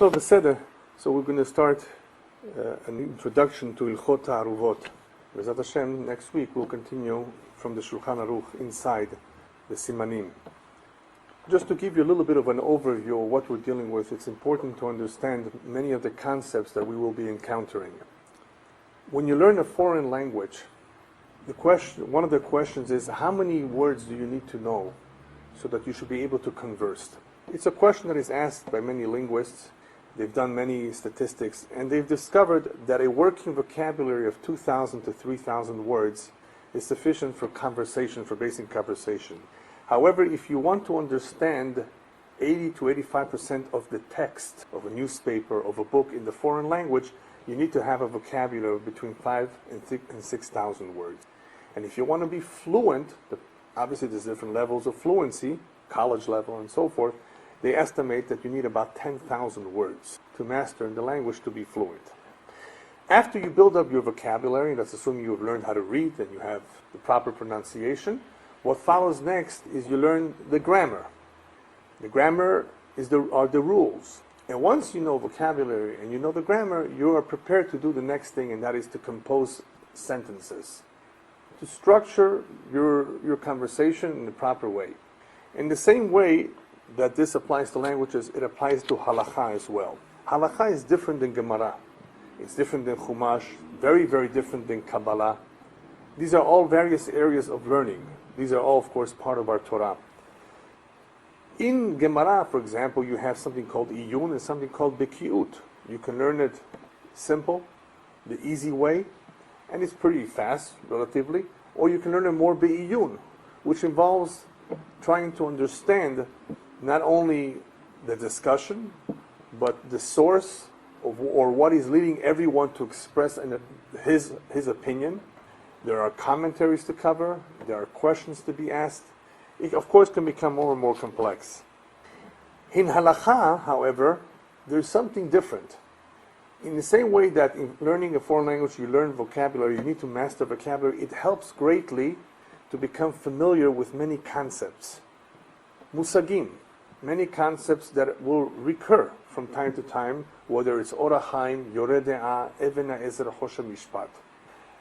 So we're going to start an introduction to Halacha Taaruvot. B'ezrat Hashem, next week we'll continue from the Shulchan Aruch inside the Simanim. Just to give you a little bit of an overview of what we're dealing with, it's important to understand many of the concepts that we will be encountering. When you learn a foreign language, one of the questions is, how many words do you need to know so that you should be able to converse? It's a question that is asked by many linguists. They've done many statistics, and they've discovered that a working vocabulary of 2,000 to 3,000 words is sufficient for conversation, for basic conversation. However, if you want to understand 80 to 85% of the text of a newspaper, of a book in the foreign language, you need to have a vocabulary of between 5,000 and 6,000 words. And if you want to be fluent, obviously there's different levels of fluency, college level and so forth, they estimate that you need about 10,000 words to master in the language to be fluent. After you build up your vocabulary, that's assuming you've learned how to read and you have the proper pronunciation, what follows next is you learn the grammar. The grammar are the rules. And once you know vocabulary and you know the grammar, you are prepared to do the next thing, and that is to compose sentences, to structure your conversation in the proper way. In the same way that this applies to languages, it applies to Halacha as well. Halacha is different than Gemara. It's different than Chumash, very, very different than Kabbalah. These are all various areas of learning. These are all, of course, part of our Torah. In Gemara, for example, you have something called Iyun and something called Bekiut. You can learn it simple, the easy way, and it's pretty fast, relatively. Or you can learn it more Be'iyun, which involves trying to understand not only the discussion, but the source or what is leading everyone to express his opinion. There are commentaries to cover, there are questions to be asked. It, of course, can become more and more complex. In Halacha, however, there's something different. In the same way that in learning a foreign language you learn vocabulary, you need to master vocabulary, it helps greatly to become familiar with many concepts. Musagim, many concepts that will recur from time to time, whether it's Orachaim, Yore Deah, Even HaEzer, Choshen Mishpat.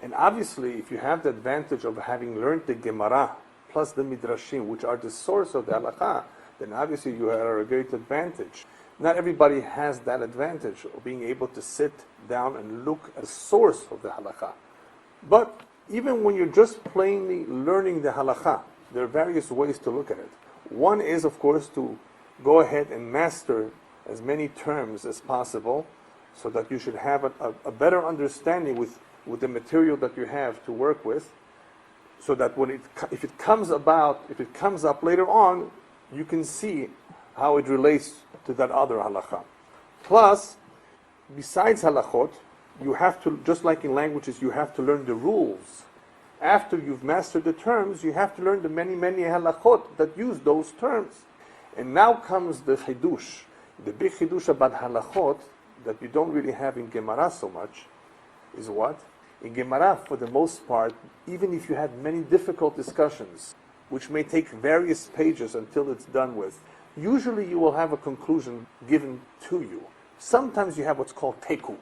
And obviously, if you have the advantage of having learned the Gemara, plus the Midrashim, which are the source of the Halacha, then obviously you are a great advantage. Not everybody has that advantage of being able to sit down and look at the source of the Halacha. But even when you're just plainly learning the Halacha, there are various ways to look at it. One is, of course, to go ahead and master as many terms as possible so that you should have a better understanding with the material that you have to work with, so that if it comes up later on, you can see how it relates to that other halacha. Plus, besides halachot, you have to, just like in languages, you have to learn the rules. After you've mastered the terms, you have to learn the many, many halachot that use those terms. And now comes the chidush. The big chidush about halachot that you don't really have in Gemara so much is what? In Gemara, for the most part, even if you had many difficult discussions, which may take various pages until it's done with, usually you will have a conclusion given to you. Sometimes you have what's called teku.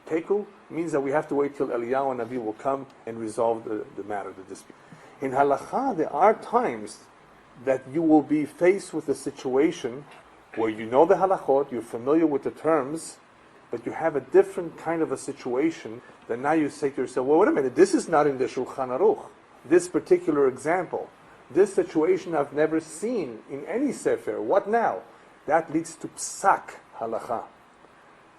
Teku means that we have to wait till Eliyahu and Navi will come and resolve the matter, the dispute. In Halacha, there are times that you will be faced with a situation where you know the halachot, you're familiar with the terms, but you have a different kind of a situation that now you say to yourself, well, wait a minute, this is not in the Shulchan Aruch. This particular example, this situation I've never seen in any sefer. What now? That leads to psak halacha.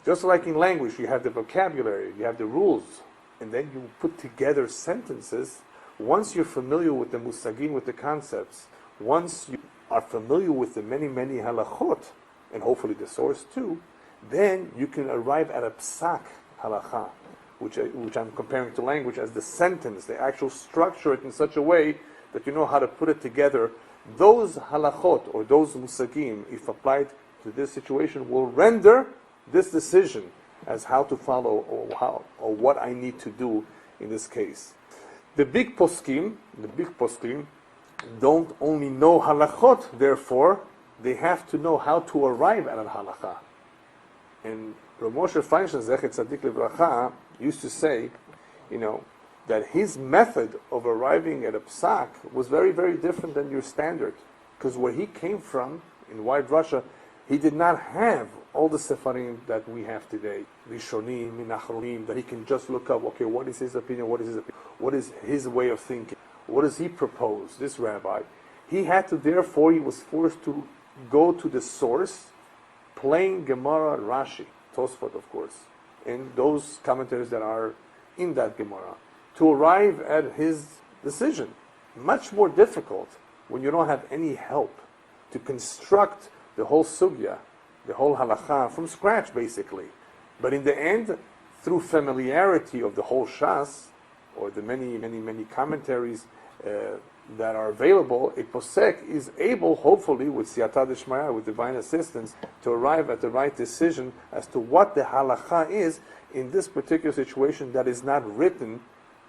Just like in language, you have the vocabulary, you have the rules, and then you put together sentences. Once you're familiar with the musagim, with the concepts, once you are familiar with the many, many halachot, and hopefully the source too, then you can arrive at a psak halacha, which I'm comparing to language as the sentence, the actual structure it in such a way that you know how to put it together. Those halachot, or those musagim, if applied to this situation, will render this decision as how to follow or what I need to do in this case. The big poskim don't only know halachot, therefore they have to know how to arrive at a halacha. And Rav Moshe Feinstein, Zechet Tzadik Livracha, used to say, that his method of arriving at a psak was very, very different than your standard. Because where he came from, in White Russia, he did not have all the sefarim that we have today, Rishonim, Minachronim, that he can just look up, okay, what is his opinion, what is his way of thinking, what does he propose, this rabbi. He had to, therefore, he was forced to go to the source, plain Gemara, Rashi, Tosfot, of course, and those commentaries that are in that Gemara, to arrive at his decision. Much more difficult when you don't have any help to construct the whole sugya, the whole halacha from scratch, basically. But in the end, through familiarity of the whole Shas, or the many, many, many commentaries that are available, a posek is able, hopefully, with siyata d'shmaya, with divine assistance, to arrive at the right decision as to what the halacha is in this particular situation that is not written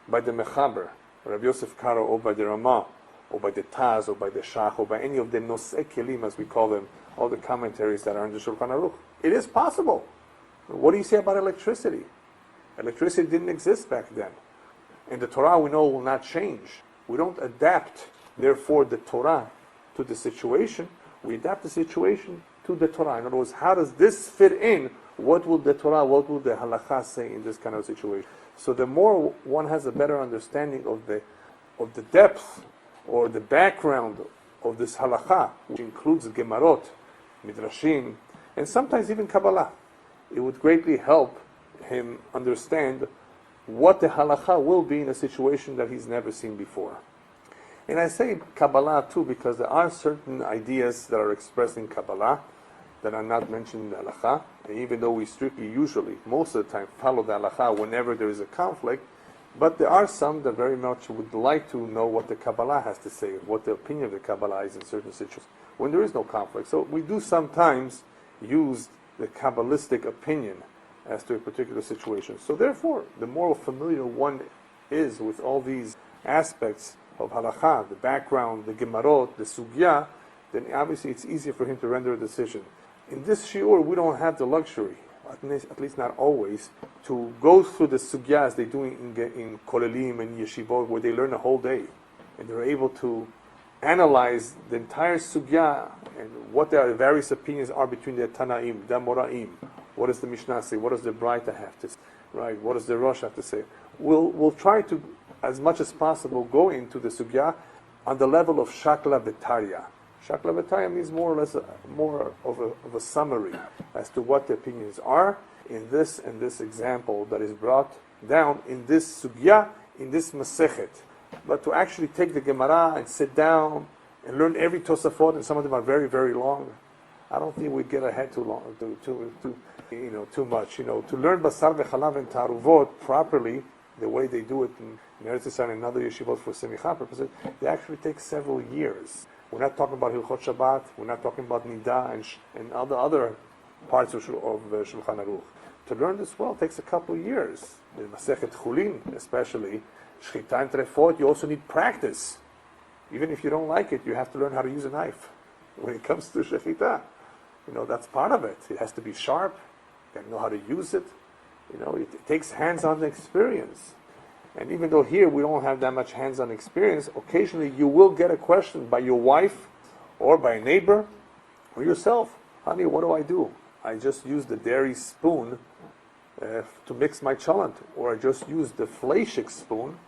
by the mechaber, Rabbi Yosef Karo, or by the Ramah, or by the Taz, or by the Shach, or by any of the nosei kelim, as we call them, all the commentaries that are in the Shulchan Aruch. It is possible. What do you say about electricity? Electricity didn't exist back then. And the Torah, we know, will not change. We don't adapt, therefore, the Torah to the situation. We adapt the situation to the Torah. In other words, how does this fit in? What will the Torah, what will the halacha say in this kind of situation? So the more one has a better understanding of the depth or the background of this halacha, which includes Gemarot, Midrashim, and sometimes even Kabbalah, it would greatly help him understand what the halacha will be in a situation that he's never seen before. And I say Kabbalah too because there are certain ideas that are expressed in Kabbalah that are not mentioned in the halacha. And even though we strictly, usually, most of the time, follow the halacha whenever there is a conflict, but there are some that very much would like to know what the Kabbalah has to say, what the opinion of the Kabbalah is in certain situations, when there is no conflict. So we do sometimes use the Kabbalistic opinion as to a particular situation. So therefore, the more familiar one is with all these aspects of halacha, the background, the gemarot, the sugya, then obviously it's easier for him to render a decision. In this shiur, we don't have the luxury, at least not always, to go through the sugya as they do in kolelim and yeshivot, where they learn a whole day, and they're able to analyze the entire sugya and what the various opinions are between the Tanaim, the Moraim. What does the Mishnah say? What does the Braita have to say? Right? What does the Rosh have to say? We'll try to, as much as possible, go into the sugya on the level of shakla v'tarya. Shakla v'tarya means more or less more of a summary as to what the opinions are in this and this example that is brought down in this sugya, in this masechet. But to actually take the Gemara and sit down and learn every Tosafot, and some of them are very, very long, I don't think we get ahead too long, too much. To learn Basar v'chalav and Taaruvot properly, the way they do it in Eretz Yisrael and other yeshivot for semicha purposes, they actually take several years. We're not talking about Hilchot Shabbat, we're not talking about Niddah and other parts of Shulchan Aruch. To learn this well takes a couple of years. The Masechet Chulin, especially, Shchita and Trefot, you also need practice. Even if you don't like it, you have to learn how to use a knife. When it comes to Shechita, that's part of it. It has to be sharp. You got to know how to use it. It takes hands-on experience. And even though here we don't have that much hands-on experience, occasionally you will get a question by your wife or by a neighbor or yourself. Honey, what do I do? I just use the dairy spoon to mix my cholent, or I just use the fleishik spoon,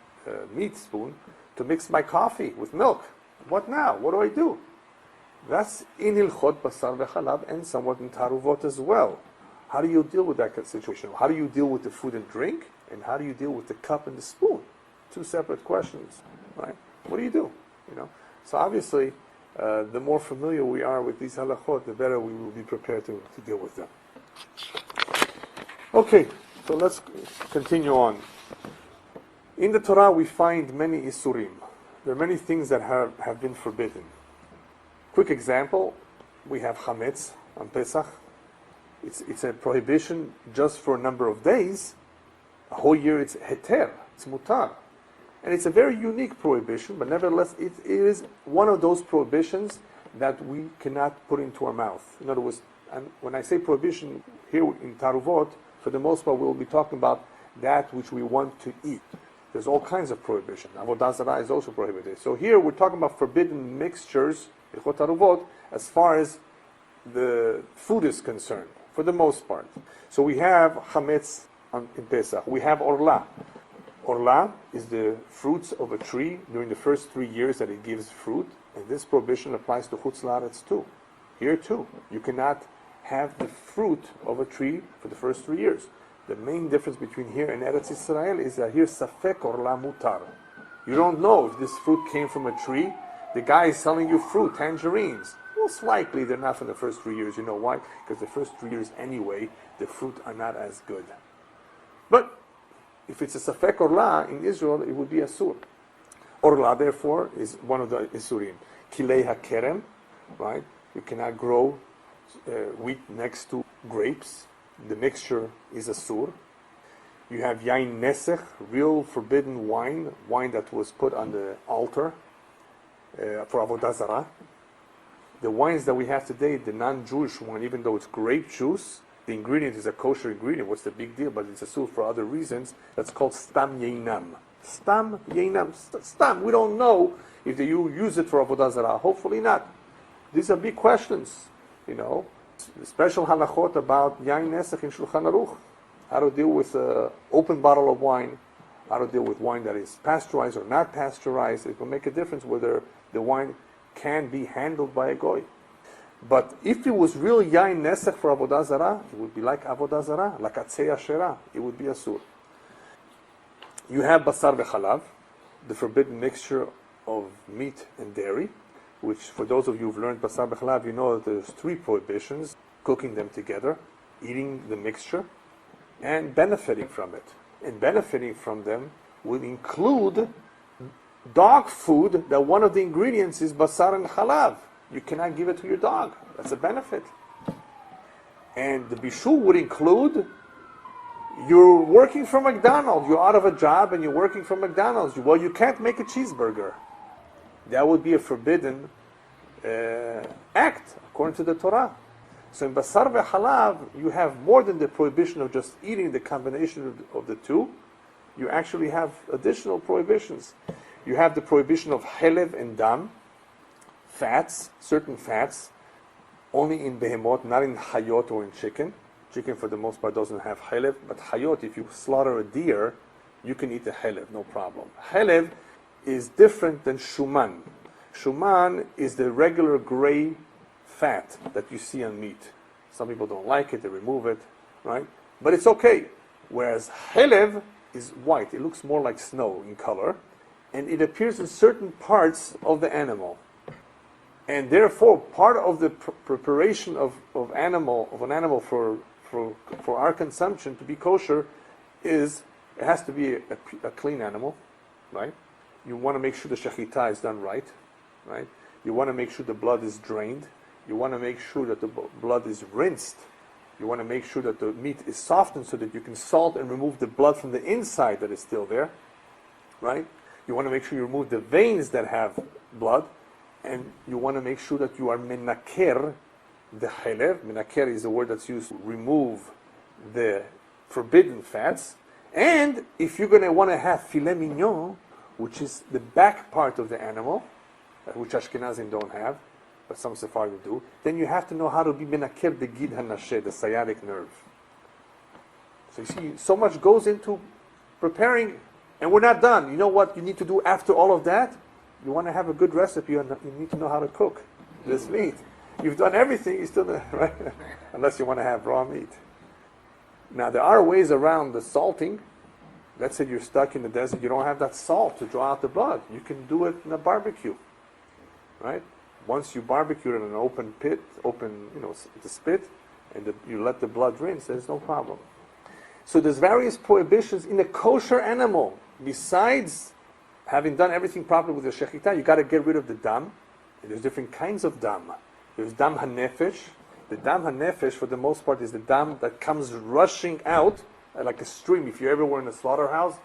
meat spoon, to mix my coffee with milk. What now? What do I do? That's in Hilchot Basar v'chalav and somewhat in Taaruvot as well. How do you deal with that situation? How do you deal with the food and drink? And how do you deal with the cup and the spoon? Two separate questions, right? What do you do? So obviously, the more familiar we are with these halachot, the better we will be prepared to deal with them. Okay, so let's continue on. In the Torah, we find many isurim. There are many things that have been forbidden. Quick example, we have chametz on Pesach. It's a prohibition just for a number of days. A whole year it's heter, it's mutar. And it's a very unique prohibition, but nevertheless it is one of those prohibitions that we cannot put into our mouth. In other words, And when I say prohibition here in Taaruvot, for the most part, we'll be talking about that which we want to eat. There's all kinds of prohibition. Avodah zarah is also prohibited. So here we're talking about forbidden mixtures, halakhot Taaruvot, as far as the food is concerned, for the most part. So we have chametz in Pesach. We have orla. Orla is the fruits of a tree during the first 3 years that it gives fruit, and this prohibition applies to chutz la'aretz too. Here too, you cannot have the fruit of a tree for the first 3 years. The main difference between here and Eretz Israel is that here safek orla mutar. You don't know if this fruit came from a tree. The guy is selling you fruit, tangerines. Most likely they're not from the first 3 years. You know why? Because the first 3 years anyway, the fruit are not as good. But if it's a safek orla in Israel, it would be asur. Orla, therefore, is one of the isurim. Kilei hakerem, right? You cannot grow wheat next to grapes. The mixture is asur. You have yain nesech, real forbidden wine that was put on the altar for avodah zarah. The wines that we have today, the non-Jewish one, even though it's grape juice, the ingredient is a kosher ingredient. What's the big deal? But it's asur for other reasons. That's called stam yeinam. Stam yeinam. Stam. We don't know if you use it for avodah zarah. Hopefully not. These are big questions, you know. Special halachot about yain nesech in Shulchan Aruch. How to deal with an open bottle of wine. How to deal with wine that is pasteurized or not pasteurized. It will make a difference whether the wine can be handled by a goy. But if it was real yain nesech for avodah zarah, it would be like avodah zarah, like atzei asherah. It would be asur. You have basar v'chalav, the forbidden mixture of meat and dairy, which for those of you who've learned basar v'chalav, you know that there's 3 prohibitions: cooking them together, eating the mixture, and benefiting from it. And benefiting from them will include dog food that one of the ingredients is basar and chalav. You cannot give it to your dog. That's a benefit. And the bishul would include, you're working for McDonald's, you're out of a job and you're working for McDonald's. Well, you can't make a cheeseburger. That would be a forbidden act, according to the Torah. So in Basar ve'Halav, you have more than the prohibition of just eating the combination of the two. You actually have additional prohibitions. You have the prohibition of helev and dam, fats, certain fats, only in behemot, not in hayot or in chicken. Chicken, for the most part, doesn't have helev, but hayot, if you slaughter a deer, you can eat the helev, no problem. Helev is different than shuman. Shuman is the regular gray fat that you see on meat. Some people don't like it, they remove it, right? But it's okay. Whereas helev is white. It looks more like snow in color, and it appears in certain parts of the animal. And therefore, part of the preparation of an animal for our consumption to be kosher is it has to be a clean animal, right? You want to make sure the shechita is done right? You want to make sure the blood is drained. You want to make sure that the blood is rinsed. You want to make sure that the meat is softened so that you can salt and remove the blood from the inside that is still there, right? You want to make sure you remove the veins that have blood, and you want to make sure that you are menaker the helev. Menaker is the word that's used to remove the forbidden fats. And if you're going to want to have filet mignon, which is the back part of the animal, which Ashkenazim don't have, but some Sephardim do, then you have to know how to be menaker the gid hanasheh, the sciatic nerve. So you see, so much goes into preparing, and we're not done. You know what you need to do after all of that? You want to have a good recipe, you need to know how to cook this meat. You've done everything, you still don't, right? Unless you want to have raw meat. Now, there are ways around the salting. Let's say you're stuck in the desert, you don't have that salt to draw out the blood. You can do it in a barbecue, right? Once you barbecue it in an open pit, the spit, and you let the blood rinse, there's no problem. So there's various prohibitions in a kosher animal. Besides having done everything properly with the shechita, you got to get rid of the dam. And there's different kinds of dam. There's dam hanefesh. The dam hanefesh, for the most part, is the dam that comes rushing out like a stream. If you're ever in a slaughterhouse,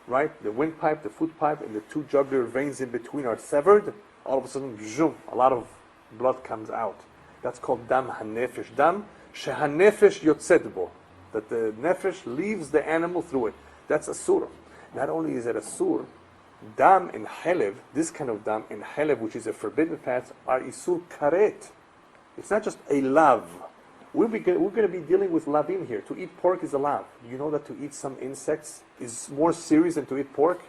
right? The windpipe, the foot pipe, and the 2 jugular veins in between are severed. All of a sudden, zoom, a lot of blood comes out. That's called dam hanefesh. Dam shehanefesh yotzed bo. That the nefesh leaves the animal through it. That's asur. Not only is it asur, dam and helev, this kind of dam and helev, which is a forbidden fat, are isur karet. It's not just a lav. We're going to be dealing with lavim here. To eat pork is a lav. You know that to eat some insects is more serious than to eat pork?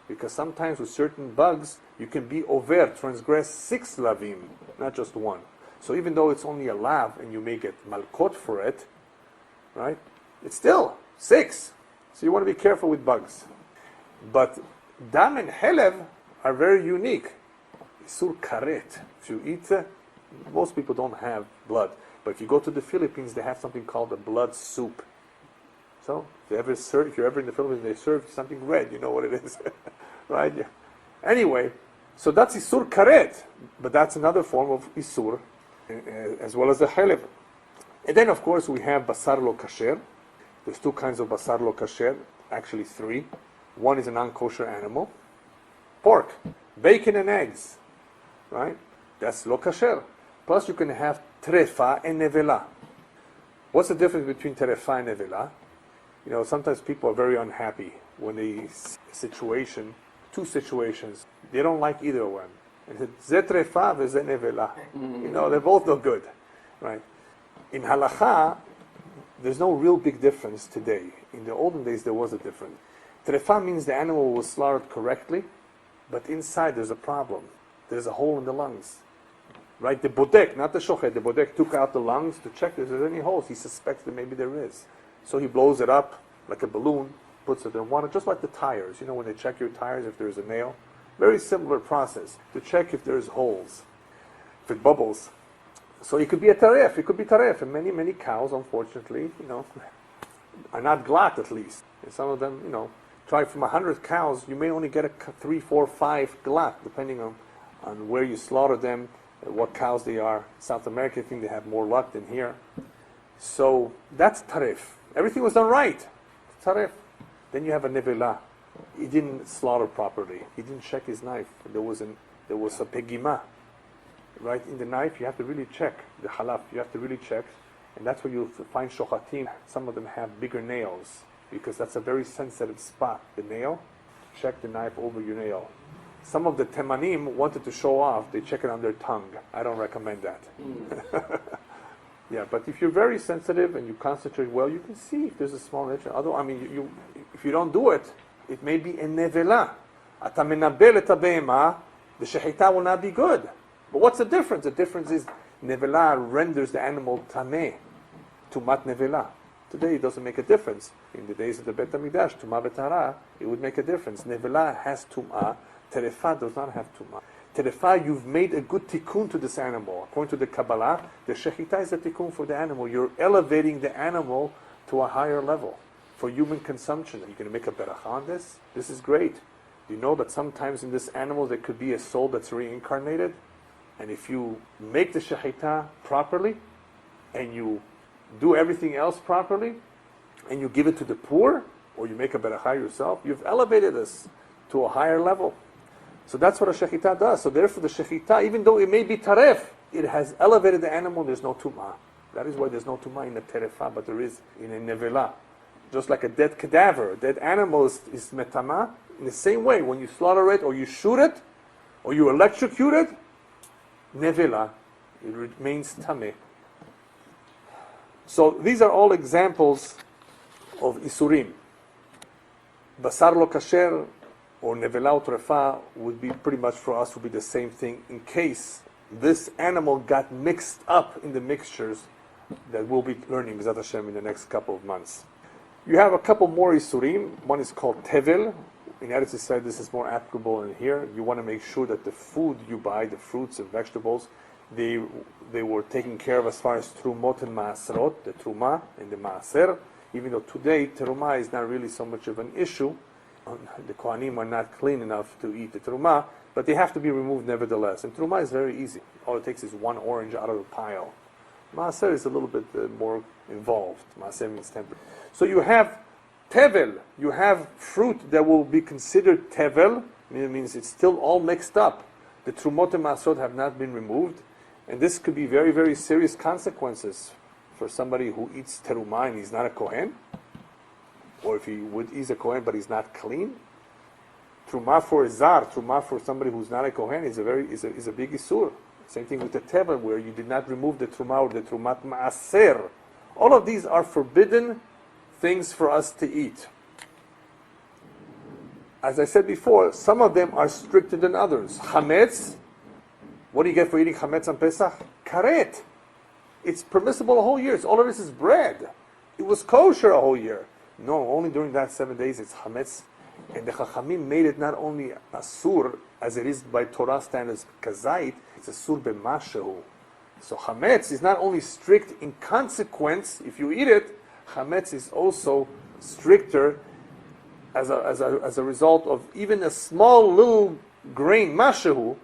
Because sometimes with certain bugs, you can be over, transgress 6 lavim, not just 1. So even though it's only a lav and you may get malkot for it, right? It's still 6. So you want to be careful with bugs. But dam and helev are very unique. Isur karet. If you eat, most people don't have blood. But if you go to the Philippines, they have something called a blood soup. So if you're ever in the Philippines, they serve something red. You know what it is, right? Yeah. Anyway, so that's isur karet, but that's another form of isur, as well as the helev. And then, of course, we have basar lo kasher. There's 2 kinds of basar lo kasher, actually 3. One is a non-kosher animal, pork, bacon and eggs, right? That's lo kasher. Plus, you can have trefa and nevela. What's the difference between trefa and nevela? You know, sometimes people are very unhappy when they see a situation, 2 situations. They don't like either one. And it's ze trefa ve ze nevela. You know, they're both no good, right? In Halacha, there's no real big difference today. In the olden days, there was a difference. Trefa means the animal was slaughtered correctly, but inside there's a problem. There's a hole in the lungs. Right? The bodek, not the shochet, the bodek took out the lungs to check if there's any holes. He suspects that maybe there is. So he blows it up like a balloon, puts it in water, just like the tires. You know when they check your tires if there's a nail? Very similar process to check if there's holes, if it bubbles. So it could be a taref, it could be taref. And many, many cows, unfortunately, you know, are not glat at least. And some of them, you know, try from 100 cows, you may only get a 3, 4, 5 glat, depending on where you slaughter them, what cows they are. South America, I think they have more luck than here. So that's taref. Everything was done right. Taref. Then you have a nevela. He didn't slaughter properly. He didn't check his knife. There was a pegima. Right? In the knife, you have to really check. The halaf, you have to really check. And that's where you'll find shochatim. Some of them have bigger nails, because that's a very sensitive spot. The nail, check the knife over your nail. Some of the temanim wanted to show off. They check it on their tongue. I don't recommend that. Yeah, but if you're very sensitive and you concentrate well, you can see if there's a small itch. Although, I mean, if you don't do it, it may be a nevela. Ata menabel et habehema, the shechita will not be good. But what's the difference? The difference is nevela renders the animal tameh, tumat nevela. Today it doesn't make a difference. In the days of the Bet HaMikdash, tumah v'tahara, it would make a difference. Nevela has tumah. Terefa does not have tumah. Terefa, you've made a good tikkun to this animal. According to the Kabbalah, the shechita is a tikkun for the animal. You're elevating the animal to a higher level for human consumption. Are you going to make a beracha on this? This is great. Do you know that sometimes in this animal there could be a soul that's reincarnated? And if you make the shechita properly, and you do everything else properly, and you give it to the poor, or you make a beracha yourself, you've elevated this to a higher level. So that's what a shechita does. So therefore the shechita, even though it may be taref, it has elevated the animal, there's no tumah. That is why there's no tumah in the terefa, but there is in a nevela. Just like a dead cadaver, a dead animal is metama. In the same way, when you slaughter it, or you shoot it, or you electrocute it, nevela, it remains tameh. So these are all examples of isurim. Basar lo kasher, or nevela or trefa, would be pretty much for us would be the same thing in case this animal got mixed up in the mixtures that we'll be learning B'ezrat Hashem in the next couple of months. You have a couple more isurim. One is called tevel. In Eretz Yisrael, this is more applicable in here. You want to make sure that the food you buy, the fruits and vegetables, they were taken care of as far as trumot and maaserot, the truma and the maaser. Even though today teruma is not really so much of an issue, the kohanim are not clean enough to eat the truma, but they have to be removed nevertheless. And truma is very easy. All it takes is one orange out of the pile. Maaser is a little bit more involved. Maaser means temper. So you have tevel, you have fruit that will be considered tevel, it means it's still all mixed up. The trumot and maaserot have not been removed. And this could be very, very serious consequences for somebody who eats terumah and he's not a kohen, or if he's a kohen but he's not clean. Trumah for a zar, trumah for somebody who's not a kohen is a big isur. Same thing with the teva, where you did not remove the trumah or the trumat maaser. All of these are forbidden things for us to eat. As I said before, some of them are stricter than others. Chametz, what do you get for eating chametz on Pesach? Karet. It's permissible a whole year. All of this is bread. It was kosher a whole year. No, only during that 7 days it's chametz. And the Chachamim made it not only asur, as it is by Torah standards, kazait, it's asur b'mashehu. So chametz is not only strict in consequence, if you eat it, chametz is also stricter as a result of even a small little grain, mashehu,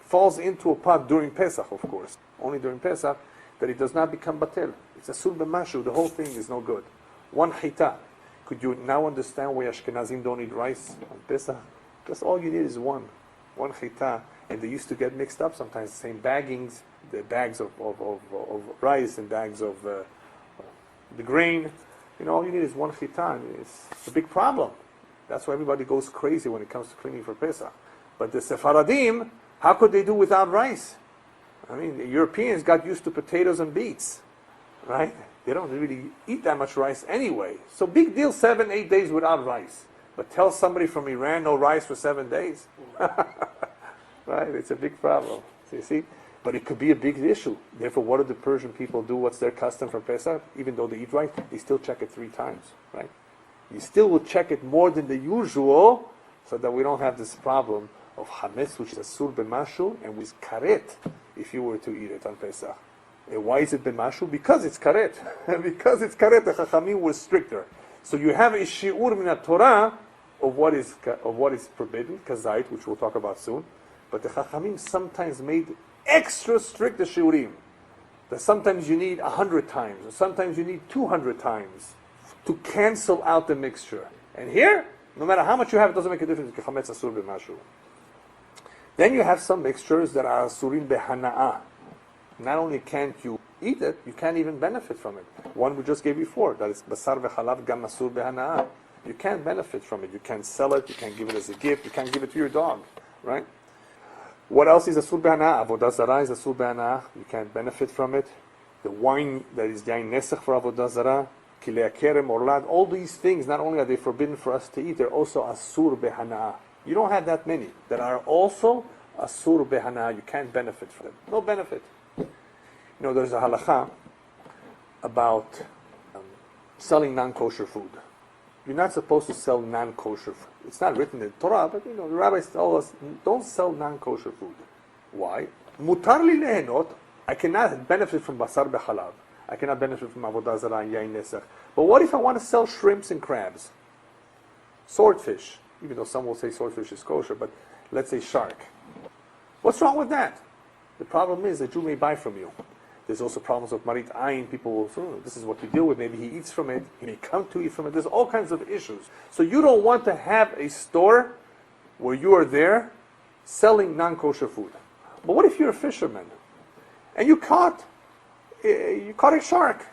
falls into a pot during Pesach, of course. Only during Pesach, that it does not become batel. It's asur b'mashehu, the whole thing is no good. One chita. Could you now understand why Ashkenazim don't eat rice on Pesach? Just all you need is one chita, and they used to get mixed up sometimes. The same baggings, the bags of rice and bags of the grain. All you need is one chita. And it's a big problem. That's why everybody goes crazy when it comes to cleaning for Pesach. But the Sephardim, how could they do without rice? I mean, the Europeans got used to potatoes and beets, right? They don't really eat that much rice anyway. So big deal, 7-8 days without rice. But tell somebody from Iran no rice for 7 days. Right? It's a big problem. So you see? But it could be a big issue. Therefore, what do the Persian people do? What's their custom for Pesach? Even though they eat rice, they still check it 3 times. Right? You still will check it more than the usual, so that we don't have this problem of chametz, which is asur b'mashu, and with karet, if you were to eat it on Pesach. And why is it b'mashu? Because it's karet. Because it's karet, the Chachamim was stricter. So you have a shi'ur min Torah of what is forbidden, kazait, which we'll talk about soon. But the Chachamim sometimes made extra strict the shi'urim. That sometimes you need 100 times, or sometimes you need 200 times to cancel out the mixture. And here, no matter how much you have, it doesn't make a difference. Chametz asur b'mashu. Then you have some mixtures that are asurim behana'ah. Not only can't you eat it, you can't even benefit from it. One we just gave before, that is Basar v'chalav gam asur behana'ah. You can't benefit from it. You can't sell it. You can't give it as a gift. You can't give it to your dog, right? What else is asur behana'ah? Avodah zarah is asur behana'ah. You can't benefit from it. The wine that is yain nesach for avodah zarah, kilei kerem, orlad, all these things, not only are they forbidden for us to eat, they're also asur behana'ah. You don't have that many that are also asur behana'ah. You can't benefit from them. No benefit. There's a halacha about selling non-kosher food. You're not supposed to sell non-kosher food. It's not written in the Torah, but the rabbis tell us, don't sell non-kosher food. Why? Mutar li lehenot, I cannot benefit from basar b'chalav. I cannot benefit from avodah zarah and yain nesach. But what if I want to sell shrimps and crabs? Swordfish, even though some will say swordfish is kosher, but let's say shark. What's wrong with that? The problem is that Jew may buy from you. There's also problems of marit ayin. People will say, this is what you deal with. Maybe he eats from it. He may come to eat from it. There's all kinds of issues. So you don't want to have a store where you are there selling non-kosher food. But what if you're a fisherman and you caught a shark?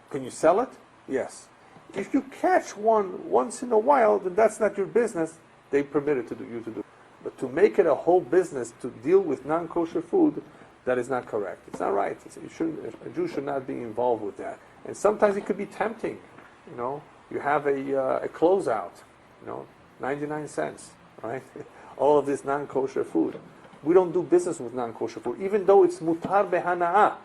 Can you sell it? Yes. If you catch one once in a while, then that's not your business. They permit it to you to do. But to make it a whole business to deal with non-kosher food, that is not correct. It's not right. A Jew should not be involved with that. And sometimes it could be tempting. You have a closeout, 99 cents, right? All of this non-kosher food. We don't do business with non-kosher food, even though it's mutar behana'ah.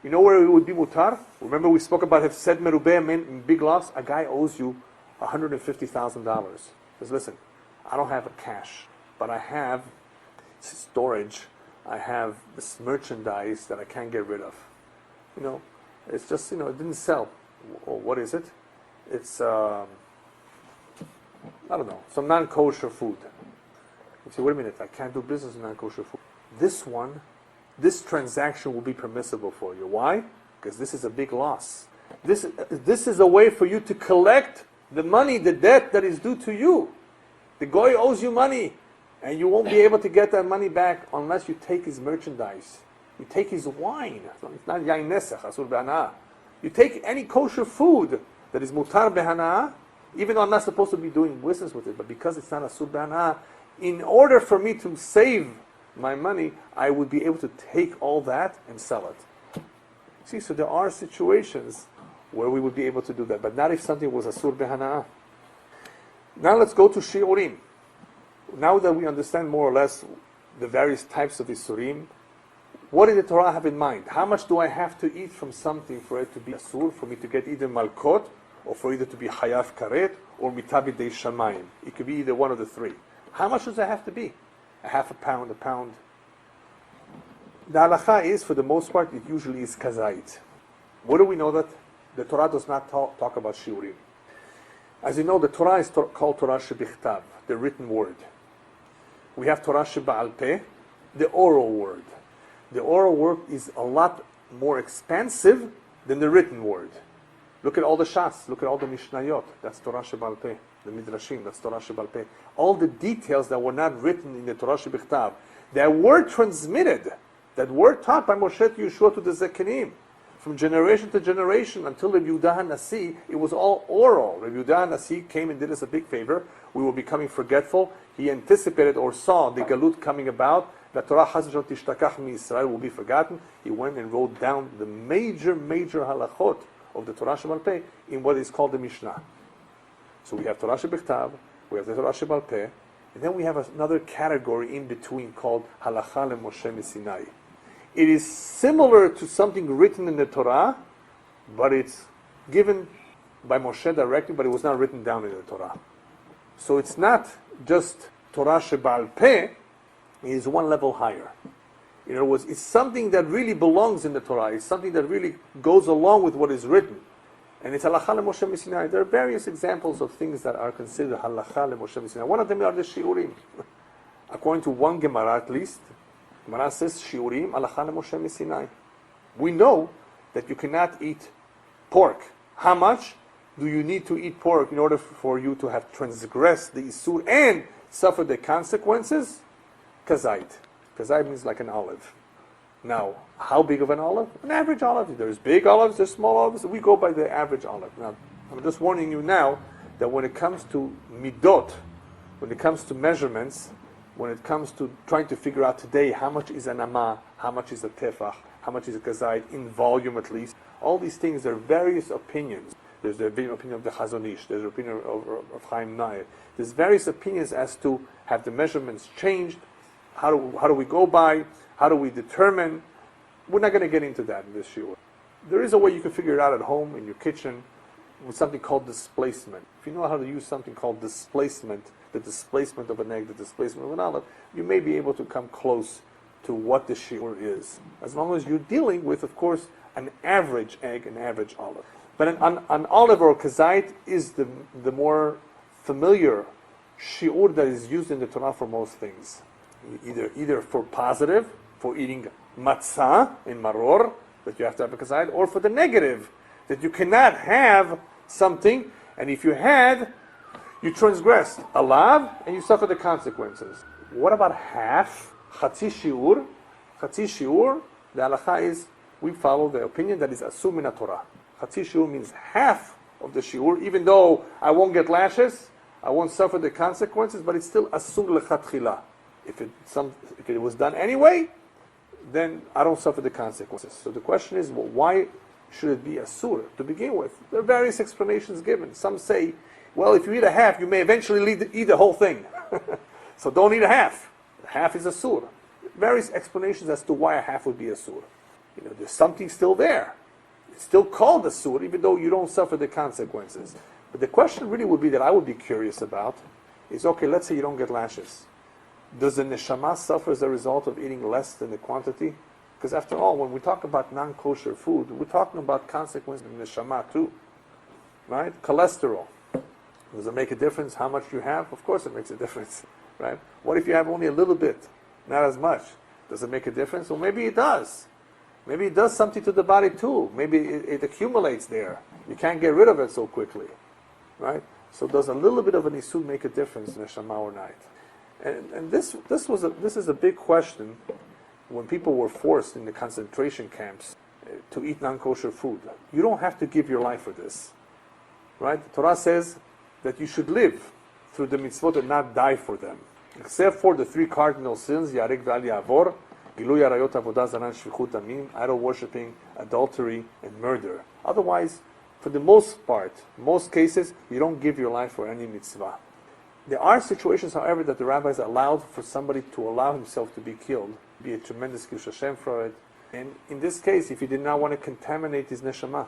You know where it would be mutar? Remember we spoke about hefsed merubeh, in big loss? A guy owes you $150,000. Says, listen, I don't have a cash, but I have storage. I have this merchandise that I can't get rid of. It's just, it didn't sell. What is it? It's, I don't know, some non-kosher food. You say, wait a minute, I can't do business with non-kosher food. This transaction will be permissible for you. Why? Because this is a big loss. This is a way for you to collect the money, the debt that is due to you. The goy owes you money. And you won't be able to get that money back unless you take his merchandise. You take his wine. It's not yain nesach, asur behana'ah. You take any kosher food that is mutar behana'ah, even though I'm not supposed to be doing business with it, but because it's not asur behana'ah, in order for me to save my money, I would be able to take all that and sell it. See, so there are situations where we would be able to do that, but not if something was asur behana'ah. Now let's go to shi'urim. Now that we understand more or less the various types of isurim, what did the Torah have in mind? How much do I have to eat from something for it to be asur, for me to get either malkot, or for either to be hayaf karet, or mitabi dei shamayim? It could be either one of the three. How much does it have to be? A half a pound, a pound? The halacha is, for the most part, it usually is kazait. What do we know that? The Torah does not talk about shiurim. As you know, the Torah is called Torah shebichtav, the written word. We have Torah sheba'al peh, the oral word. The oral word is a lot more expansive than the written word. Look at all the shas, look at all the mishnayot. That's Torah sheba'al peh. The midrashim, that's Torah sheba'al peh. All the details that were not written in the Torah shebichtav, that were transmitted, that were taught by Moshe to Yeshua to the Zekenim, from generation to generation until Rabbi Yehuda Nasi, it was all oral. Rabbi Yehuda Nasi came and did us a big favor. We were becoming forgetful. He anticipated or saw the galut coming about. That Torah Chazal Tishtakach Mi Yisrael will be forgotten. He went and wrote down the major halachot of the Torah Sheba'al Peh in what is called the Mishnah. So we have Torah Shebichtav, we have the Torah Sheba'al Peh, and then we have another category in between called Halacha LeMoshe Misinai. It is similar to something written in the Torah, but it's given by Moshe directly, but it was not written down in the Torah. So it's not just Torah Sheba'al Peh, it is one level higher. In other words, it's something that really belongs in the Torah. It's something that really goes along with what is written. And it's Halacha LeMoshe Misinai. There are various examples of things that are considered Halacha LeMoshe Misinai. One of them are the Shiurim. According to one Gemara at least, Gemara says, Shiurim Halacha LeMoshe Misinai. We know that you cannot eat pork. How much do you need to eat pork in order for you to have transgressed the Isur and suffer the consequences? Kazait. Kazait means like an olive. Now, how big of an olive? An average olive. There's big olives, there's small olives. We go by the average olive. Now, I'm just warning you now that when it comes to midot, when it comes to measurements, when it comes to trying to figure out today how much is an amah, how much is a tefach, how much is a kazait, in volume at least, all these things, there are various opinions. There's the opinion of the Chazon Ish, there's the opinion of Chaim Naeh. There's various opinions as to have the measurements changed, how do we go by, how do we determine. We're not going to get into that in this shiur. There is a way you can figure it out at home, in your kitchen, with something called displacement. If you know how to use something called displacement, the displacement of an egg, the displacement of an olive, you may be able to come close to what the shiur is. As long as you're dealing with, of course, an average egg, an average olive. But an olive or kazait is the more familiar shiur that is used in the Torah for most things. Either for positive, for eating matzah in maror, that you have to have a kazait, or for the negative, that you cannot have something, and if you had, you transgressed a lav, and you suffer the consequences. What about half? Chatzi shiur. Chatzi shiur, the halacha is, we follow the opinion that is asur min Torah. Chatzi shiur means half of the shiur, even though I won't get lashes, I won't suffer the consequences, but it's still asur lechatchila. If it was done anyway, then I don't suffer the consequences. So the question is, well, why should it be asur to begin with? There are various explanations given. Some say, well, if you eat a half, you may eventually eat the whole thing. So don't eat a half. Half is asur. Various explanations as to why a half would be asur. There's something still there. It's still called asur, even though you don't suffer the consequences. But the question really would be that I would be curious about is, okay, let's say you don't get lashes. Does the neshama suffer as a result of eating less than the quantity? Because after all, when we talk about non-kosher food, we're talking about consequences of neshama too. Right? Cholesterol. Does it make a difference how much you have? Of course it makes a difference. Right? What if you have only a little bit? Not as much. Does it make a difference? Well, maybe it does. Maybe it does something to the body too. Maybe it accumulates there. You can't get rid of it so quickly. Right? So does a little bit of an isur make a difference, neshama or not? And this is a big question when people were forced in the concentration camps to eat non-kosher food, you don't have to give your life for this. Right? The Torah says that you should live through the mitzvot and not die for them. Except for the 3 cardinal sins, Yarek V'al Yavor, Gilui Arayot Avodah Zara Shvichut Damim, idol worshipping, adultery, and murder. Otherwise, for the most part, most cases, you don't give your life for any mitzvah. There are situations, however, that the rabbis allowed for somebody to allow himself to be killed, be a tremendous Kiddush Hashem for it. And in this case, if he did not want to contaminate his neshama,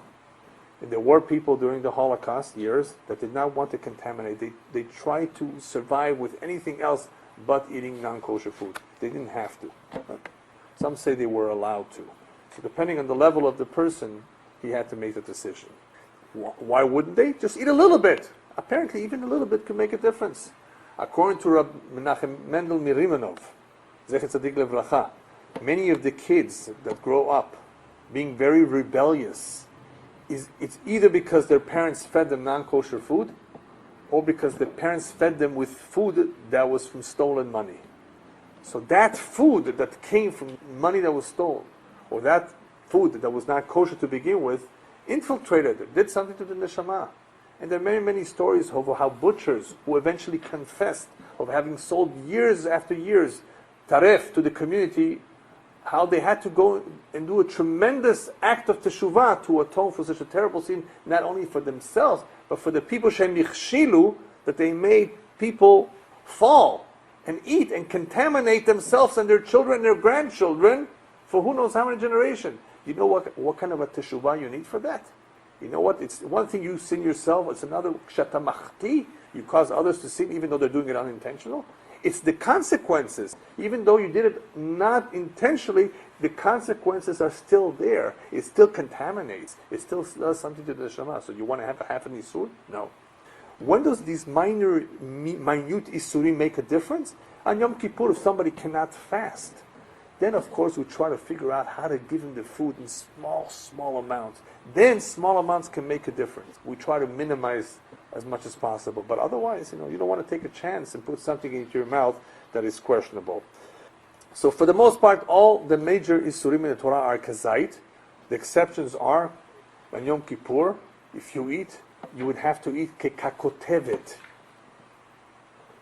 and there were people during the Holocaust years that did not want to contaminate. They tried to survive with anything else but eating non-kosher food. They didn't have to. Some say they were allowed to. So depending on the level of the person, he had to make the decision. Why wouldn't they? Just eat a little bit. Apparently, even a little bit can make a difference. According to Rabbi Menachem Mendel Mirimanov, Zecher Tzadik Levracha, many of the kids that grow up being very rebellious, it's either because their parents fed them non-kosher food, or because the parents fed them with food that was from stolen money. So that food that came from money that was stolen, or that food that was not kosher to begin with, infiltrated it, did something to the neshama. And there are many, many stories of how butchers who eventually confessed of having sold years after years taref to the community, how they had to go and do a tremendous act of teshuvah to atone for such a terrible sin, not only for themselves, but for the people shemichshilu, that they made people fall and eat and contaminate themselves and their children and their grandchildren for who knows how many generations. You know what kind of a teshuvah you need for that? You know what? It's one thing you sin yourself, it's another kshatamachti, you cause others to sin even though they're doing it unintentional. It's the consequences. Even though you did it not intentionally, the consequences are still there. It still contaminates. It still does something to the neshama. So you want to have a half an isur? No. When does these minute isurim make a difference? On Yom Kippur, if somebody cannot fast, then of course we try to figure out how to give him the food in small amounts. Then small amounts can make a difference. We try to minimize as much as possible. But otherwise, you don't want to take a chance and put something into your mouth that is questionable. So for the most part, all the major isurim in the Torah are kazait. The exceptions are, on Yom Kippur, if you eat, you would have to eat kekakotevet,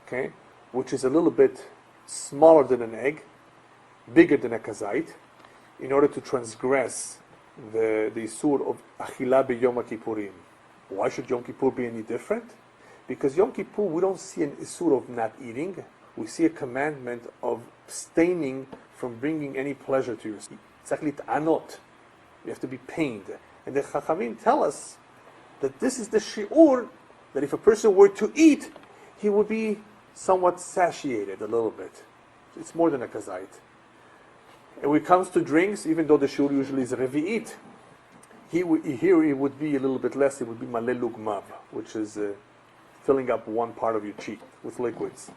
okay, which is a little bit smaller than an egg, bigger than a kazait, in order to transgress the isur of achila b'yom kippurim. Why should Yom Kippur be any different? Because Yom Kippur, we don't see an isur of not eating. We see a commandment of abstaining from bringing any pleasure to yourself. It's actually ta'anot. You have to be pained. And the Chachamim tell us that this is the shi'ur, that if a person were to eat, he would be somewhat satiated a little bit. It's more than a kazait. And when it comes to drinks, even though the shi'ur usually is revi'it, here it would be a little bit less. It would be malelug mav, which is filling up one part of your cheek with liquids.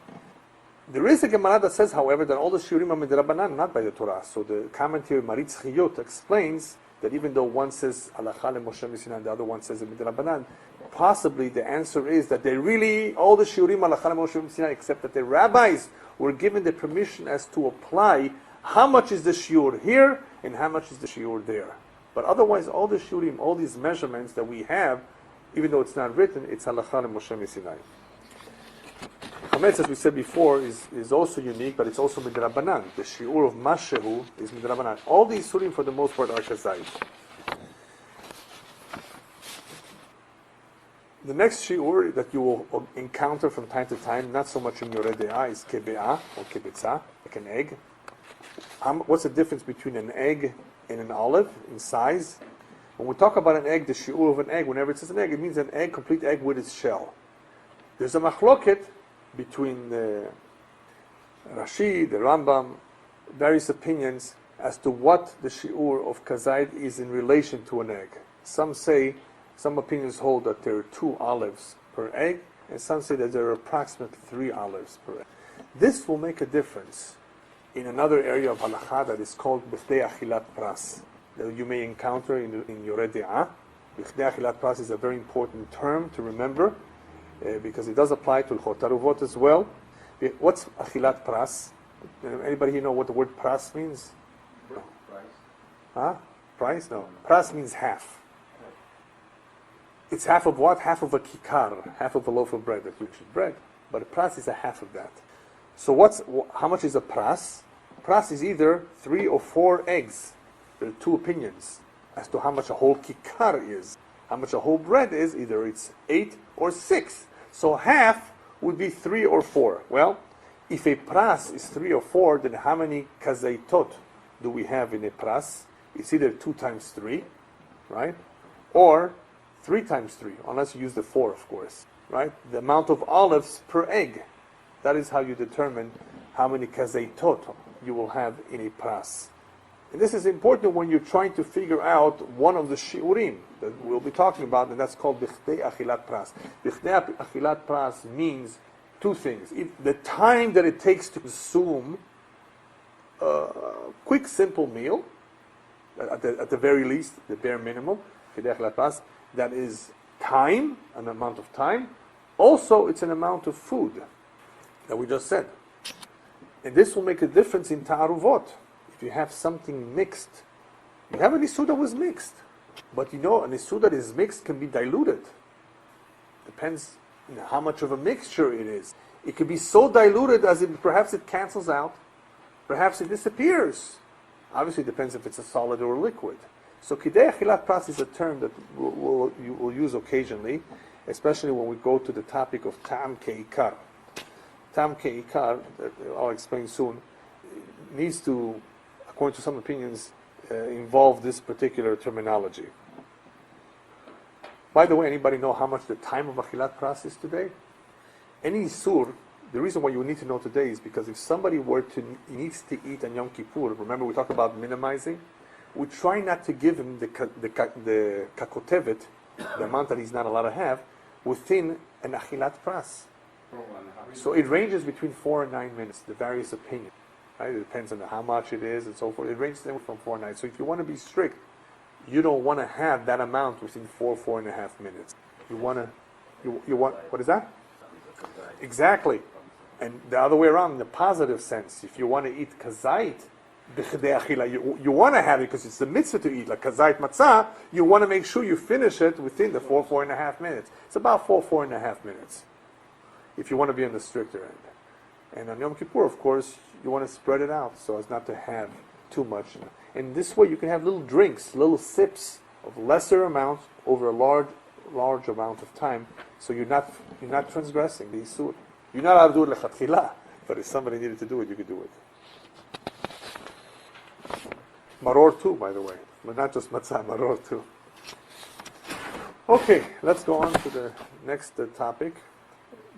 There is a Gemara that says, however, that all the shiurim are midrabanan, not by the Torah. So the commentary Maritz Chiyot explains that even though one says halacha leMoshe Sinai and the other one says midrabanan, possibly the answer is that they really, all the shiurim halacha leMoshe Sinai, except that the rabbis were given the permission as to apply how much is the shiur here and how much is the shiur there. But otherwise, all the shiurim, all these measurements that we have, even though it's not written, it's halacha leMoshe Sinai. Chametz, as we said before, is also unique, but it's also midrabanan. The shiur of mashehu is midrabanan. All these isurim, for the most part, are kazait. The next shiur that you will encounter from time to time, not so much in Yore Deah, is kebe'ah or kebetza, like an egg. What's the difference between an egg and an olive in size? When we talk about an egg, the shiur of an egg, whenever it says an egg, it means an egg, complete egg with its shell. There's a machloket between the Rashi, the Rambam, various opinions as to what the shiur of kazait is in relation to an egg. Some opinions hold that there are 2 olives per egg, and some say that there are approximately 3 olives per egg. This will make a difference in another area of halacha that is called b'chdei achilat pras, that you may encounter in Yore Deah. B'chdei achilat pras is a very important term to remember, because it does apply to halacha Taaruvot as well. What's achilat pras? Anybody here know what the word pras means? Huh? Price? No. Pras means half. It's half of what? Half of a kikar, half of a loaf of bread that you eat bread. But a pras is a half of that. So how much is a pras? Pras is either 3 or 4 eggs. There are two opinions as to how much a whole kikar is. How much a whole bread is, either it's 8 or 6. So half would be 3 or 4. Well, if a pras is 3 or 4, then how many kazaitot do we have in a pras? It's either 2 times 3, right? Or 3 times 3, unless you use the 4, of course, right? The amount of olives per egg. That is how you determine how many kazaitot you will have in a pras. And this is important when you're trying to figure out one of the shi'urim that we'll be talking about, and that's called bichdei achilat pras. Bichdei achilat pras means 2 things. The time that it takes to consume a quick, simple meal, at the very least, the bare minimum, bichdei achilat pras, that is time, an amount of time. Also, it's an amount of food that we just said. And this will make a difference in Taaruvot. If you have something mixed, you have an issur that was mixed. But an issur that is mixed can be diluted. Depends how much of a mixture it is. It could be so diluted as perhaps it cancels out. Perhaps it disappears. Obviously, it depends if it's a solid or a liquid. So kidei achilat pras is a term that we'll use occasionally, especially when we go to the topic of ta'am ke'ikar. Ta'am ke'ikar, I'll explain soon, needs to, according to some opinions, involve this particular terminology. By the way, anybody know how much the time of achilat pras is today? Any issur, the reason why you need to know today is because if somebody needs to eat on Yom Kippur, remember we talked about minimizing, we try not to give him the kakotevet, the amount that he's not allowed to have, within an achilat pras. So it ranges between 4 and 9 minutes, the various opinions. Right? It depends on how much it is and so forth. It ranges from 4 and 9. So if you want to be strict, you don't want to have that amount within 4.5 minutes. You want, what is that? Exactly. And the other way around, in the positive sense, if you want to eat kazait, you want to have it because it's the mitzvah to eat, like kazait matzah, you want to make sure you finish it within the 4.5 minutes. It's about 4.5 minutes, if you want to be on the stricter end. And on Yom Kippur, of course, you want to spread it out so as not to have too much. And this way you can have little drinks, little sips of lesser amounts over a large amount of time, so you're not transgressing the issur. You're not allowed to do it lechatchila, but if somebody needed to do it, you could do it. Maror too, by the way, but not just matzah, maror too. Okay, let's go on to the next topic.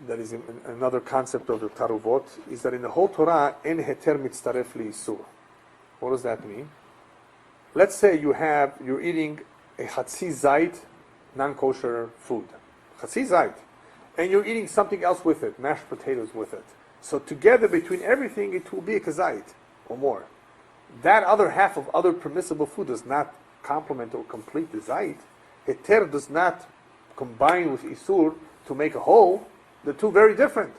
That is another concept of the Taaruvot, is that in the whole Torah, en heter mitztaref li'issur. What does that mean? Let's say you're eating a chatzi zait, non-kosher food. Chatzi zait. And you're eating something else with it, mashed potatoes with it. So together, between everything, it will be a kazait, or more. That other half of other permissible food does not complement or complete the zait. Heter does not combine with issur to make a whole. They're two very different.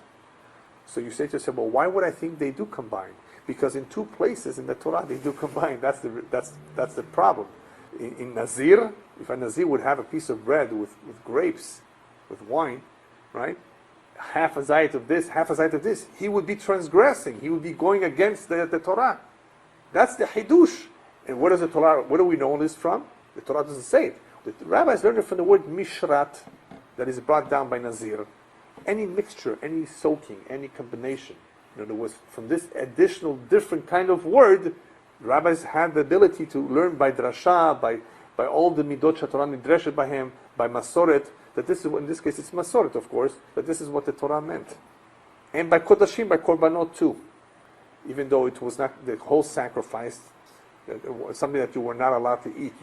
So you say to yourself, well, why would I think they do combine? Because in 2 places in the Torah they do combine. That's the problem. In Nazir, if a Nazir would have a piece of bread with grapes, with wine, right? Half a zayit of this, half a zayit of this, he would be transgressing. He would be going against the Torah. That's the hidush. And what do we know this from? The Torah doesn't say it. The rabbis learned it from the word mishrat, that is brought down by Nazir. Any mixture, any soaking, any combination. In other words, from this additional, different kind of word, the rabbis had the ability to learn by drasha, by all the midot Torah nidreshet by him, by masoret, that this is, in this case it's masoret, of course, that this is what the Torah meant. And by kodashim, by korbanot too. Even though it was not the whole sacrifice, something that you were not allowed to eat,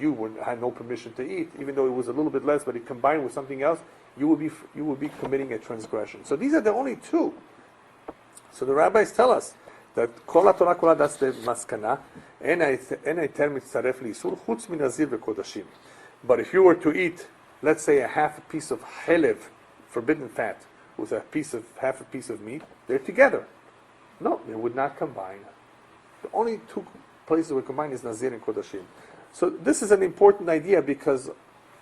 had no permission to eat, even though it was a little bit less, but it combined with something else, you will be committing a transgression. So these are the only 2. So the rabbis tell us that kol Torah kol, that's the maskana, en heter mitzaref li'issur chutz min nazir v'kodashim. But if you were to eat, let's say, a half a piece of chelev, forbidden fat, with half a piece of meat, they're together. No, they would not combine. The only 2 places that would combine is nazir and kodashim. So this is an important idea because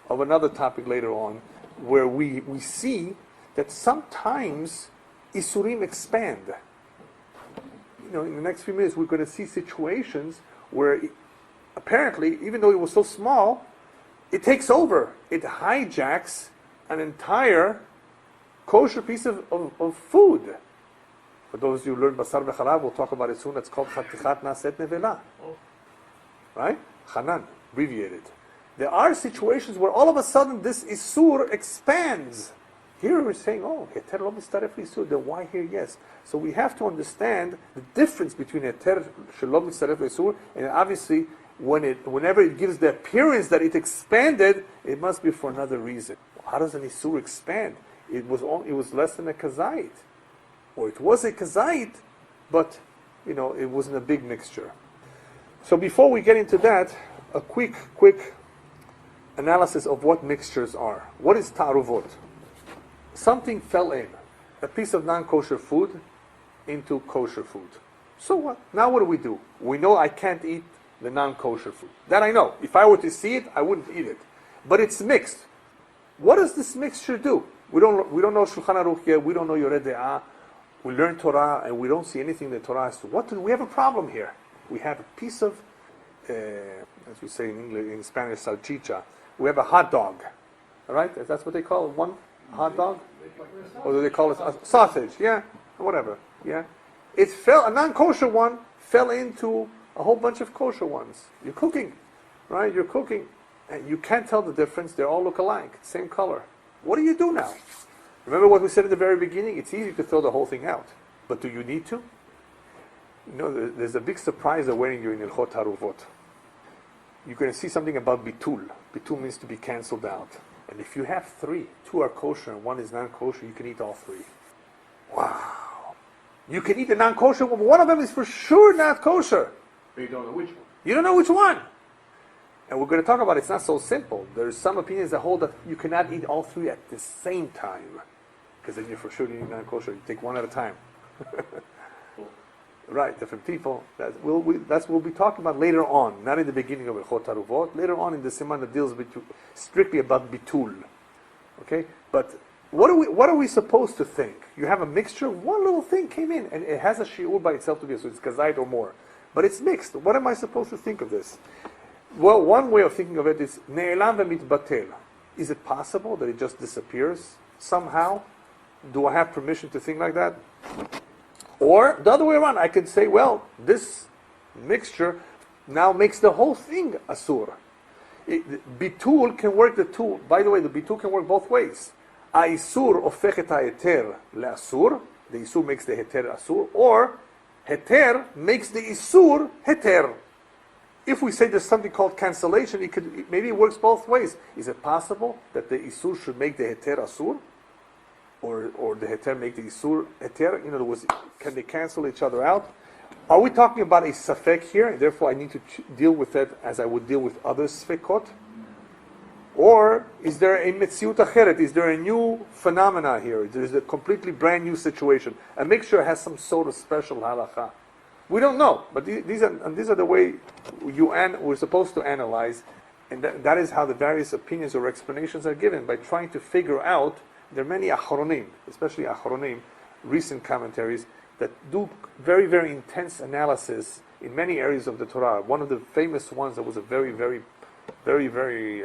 of another topic later on, where we see that sometimes isurim expand. In the next few minutes we're going to see situations where apparently, even though it was so small, it takes over. It hijacks an entire kosher piece of food. For those of you who learn Basar v'chalav, we'll talk about it soon. It's called Chatichat Naset Nevela. Right? Hanan, abbreviated. There are situations where all of a sudden this isur expands. Here we're saying, heter lo mitzaref isur. Then why here yes? So we have to understand the difference between heter shelo mitzaref isur, and obviously whenever it gives the appearance that it expanded, it must be for another reason. How does an isur expand? It was less than a kazait, or it was a kazait, but it wasn't a big mixture. So before we get into that, a quick analysis of what mixtures are. What is Taaruvot? Something fell in, a piece of non-kosher food into kosher food. So what? Now what do? We know I can't eat the non-kosher food. That I know. If I were to see it, I wouldn't eat it. But it's mixed. What does this mixture do? We don't know Shulchan Aruch yet. We don't know Yore Deah. We learn Torah and we don't see anything that Torah has to. We have a problem here. We have a piece of, as we say in English, in Spanish, salchicha. We have a hot dog. All right? That's what they call it, one hot dog? Or do they call it sausage? Yeah, whatever. Yeah, a non-kosher one fell into a whole bunch of kosher ones. You're cooking, right? You're cooking, and you can't tell the difference. They all look alike, same color. What do you do now? Remember what we said at the very beginning? It's easy to throw the whole thing out, but do you need to? There's a big surprise awaiting you in Halacha Taaruvot. You're going to see something about bitul. Bitul means to be cancelled out. And if you have two are kosher and one is non-kosher, you can eat all three. Wow. You can eat the non-kosher one, but one of them is for sure not kosher. But you don't know which one. You don't know which one. And we're going to talk about it's not so simple. There's some opinions that hold that you cannot eat all three at the same time. Because then you're for sure eating non-kosher. You take one at a time. Right, different people. That's what we'll be talking about later on, not in the beginning of Halacha Taaruvot. Later on in the siman that deals strictly about bitul. Okay, but what are we supposed to think? You have a mixture. One little thing came in, and it has a shiur by itself to be, so it's kazait or more, but it's mixed. What am I supposed to think of this? Well, one way of thinking of it is ne'elam ve'mitbatel. Is it possible that it just disappears somehow? Do I have permission to think like that? Or the other way around, I could say, well, this mixture now makes the whole thing asur. Bitul can work the two. By the way, the bitul can work both ways. Aisur ofechet haeter leasur. The isur makes the heter asur, or heter makes the isur heter. If we say there's something called cancellation, maybe it works both ways. Is it possible that the isur should make the heter asur? Or the heter make the isur heter? In other words, can they cancel each other out? Are we talking about a safek here, and therefore I need to deal with it as I would deal with other sfekot? Or is there a metziut acheret? Is there a new phenomena here? There is a completely brand new situation. A mixture has some sort of special halacha. We don't know, but these are the way we're supposed to analyze, and that is how the various opinions or explanations are given, by trying to figure out. There are many achronim, especially achronim, recent commentaries, that do very, very intense analysis in many areas of the Torah. One of the famous ones that was a very, very, very, very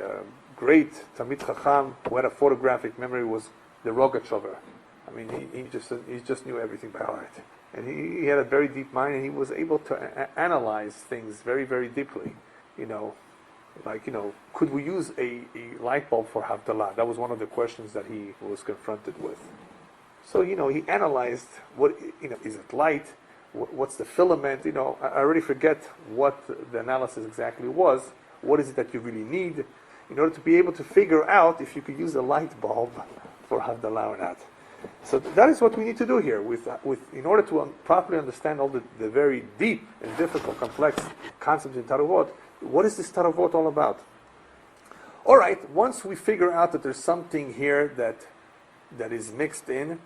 great Talmid Chacham who had a photographic memory was the Rogachover. I mean, he just knew everything by heart. And he had a very deep mind, and he was able to analyze things very, very deeply. Could we use a light bulb for Havdalah? That was one of the questions that he was confronted with. So, he analyzed, is it light? What's the filament? I already forget what the analysis exactly was. What is it that you really need in order to be able to figure out if you could use a light bulb for Havdalah or not? So that is what we need to do here. In order to properly understand all the very deep and difficult, complex concepts in Taaruvot, what is this Taaruvot all about? All right, once we figure out that there's something here that is mixed in,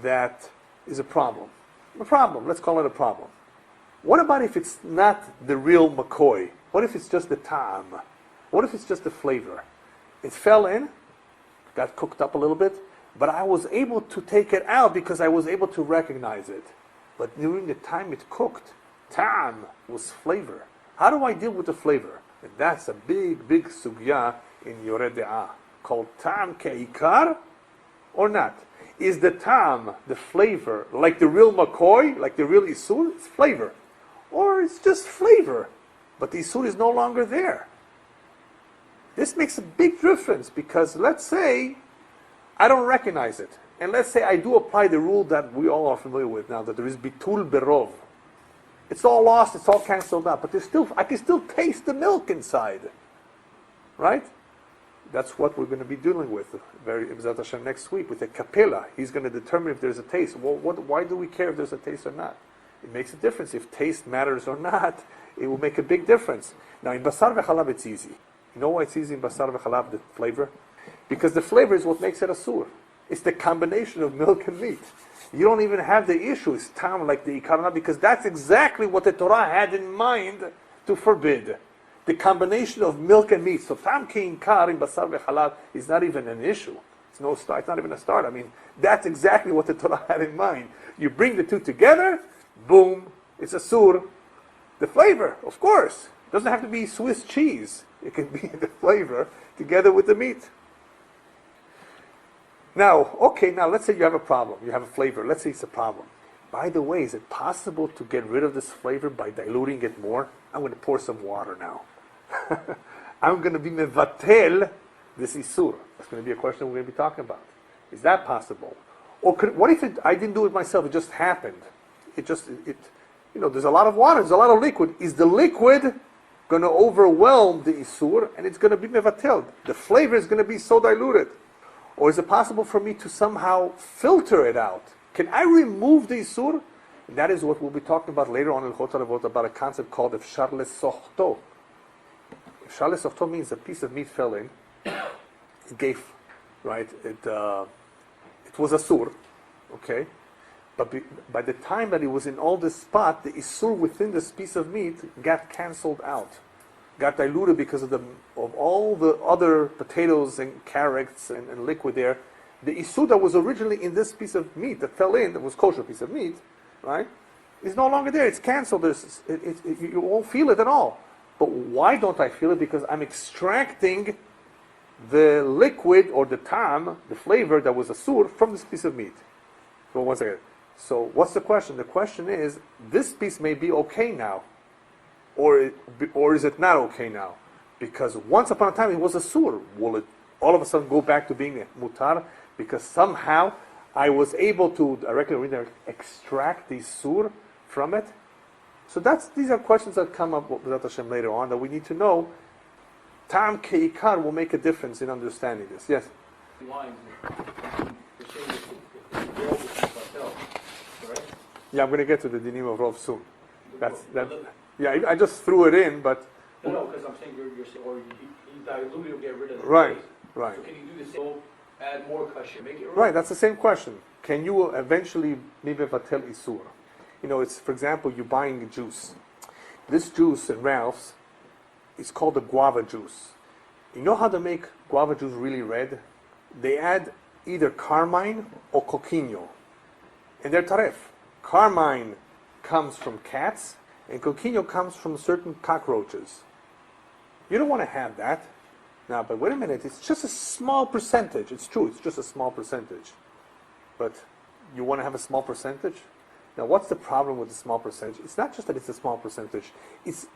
that is a problem. Let's call it a problem. What about if it's not the real McCoy? What if it's just the ta'am? What if it's just the flavor? It fell in, got cooked up a little bit, but I was able to take it out because I was able to recognize it. But during the time it cooked, ta'am was flavor. How do I deal with the flavor? And that's a big, big sugya in Yore Deah, called ta'am ke'ikar or not. Is the ta'am, the flavor, like the real McCoy, like the real isur? It's flavor. Or it's just flavor, but the isur is no longer there. This makes a big difference because let's say I don't recognize it. And let's say I do apply the rule that we all are familiar with now, that there is bitul berov. It's all lost, it's all canceled out, but I can still taste the milk inside. Right? That's what we're going to be dealing with B'ezrat Hashem next week with a kapela. He's going to determine if there's a taste. Well, why do we care if there's a taste or not? It makes a difference. If taste matters or not, it will make a big difference. Now in Basar v'Chalab it's easy. You know why it's easy in Basar v'Chalab, the flavor? Because the flavor is what makes it asur. It's the combination of milk and meat. You don't even have the issue, it's tam like the ikarna, because that's exactly what the Torah had in mind to forbid. The combination of milk and meat. So tam ki inkar in basar v'chalab is not even an issue. It's not even a start. I mean, that's exactly what the Torah had in mind. You bring the two together, boom, it's asur. The flavor, of course. It doesn't have to be Swiss cheese. It can be the flavor together with the meat. Now, let's say you have a problem. You have a flavor. Let's say it's a problem. By the way, is it possible to get rid of this flavor by diluting it more? I'm going to pour some water now. I'm going to be mevatel this isur. That's going to be a question we're going to be talking about. Is that possible? Or what if I didn't do it myself? It just happened. There's a lot of water. There's a lot of liquid. Is the liquid going to overwhelm the isur and it's going to be mevatel? The flavor is going to be so diluted. Or is it possible for me to somehow filter it out? Can I remove the isur? And that is what we'll be talking about later on in Taaruvot, about a concept called efshar lesochto. Efshar lesochto means a piece of meat fell in. It gave, right? It was asur, okay? But by the time that it was in all this spot, the isur within this piece of meat got cancelled out. Got diluted because of all the other potatoes and carrots and liquid there. The isur that was originally in this piece of meat that fell in, that was kosher piece of meat, right, is no longer there. It's canceled. You won't feel it at all. But why don't I feel it? Because I'm extracting the liquid or the tam, the flavor that was asur, from this piece of meat. So one second. So what's the question? The question is, this piece may be okay now. Or is it not okay now? Because once upon a time it was asur. Will it all of a sudden go back to being mutar? Because somehow I was able to directly extract the sur from it. So these are questions that come up with Hashem later on that we need to know. Tam keikar will make a difference in understanding this. Yes? Yeah, I'm going to get to the dinim of Rov soon. Yeah, I just threw it in, but... No, because I'm saying you dilute it or get rid of the Right, taste. right. So can you do this, add more kasher, make it right? That's the same question. Can you eventually mibevatel isur? It's, for example, you're buying a juice. This juice at Ralph's is called the guava juice. You know how to make guava juice really red? They add either carmine or coquino. And they're taref. Carmine comes from cats, and coquino comes from certain cockroaches. You don't want to have that. Now, but wait a minute, it's just a small percentage. It's true, it's just a small percentage. But you want to have a small percentage? Now, what's the problem with the small percentage? It's not just that it's a small percentage. It's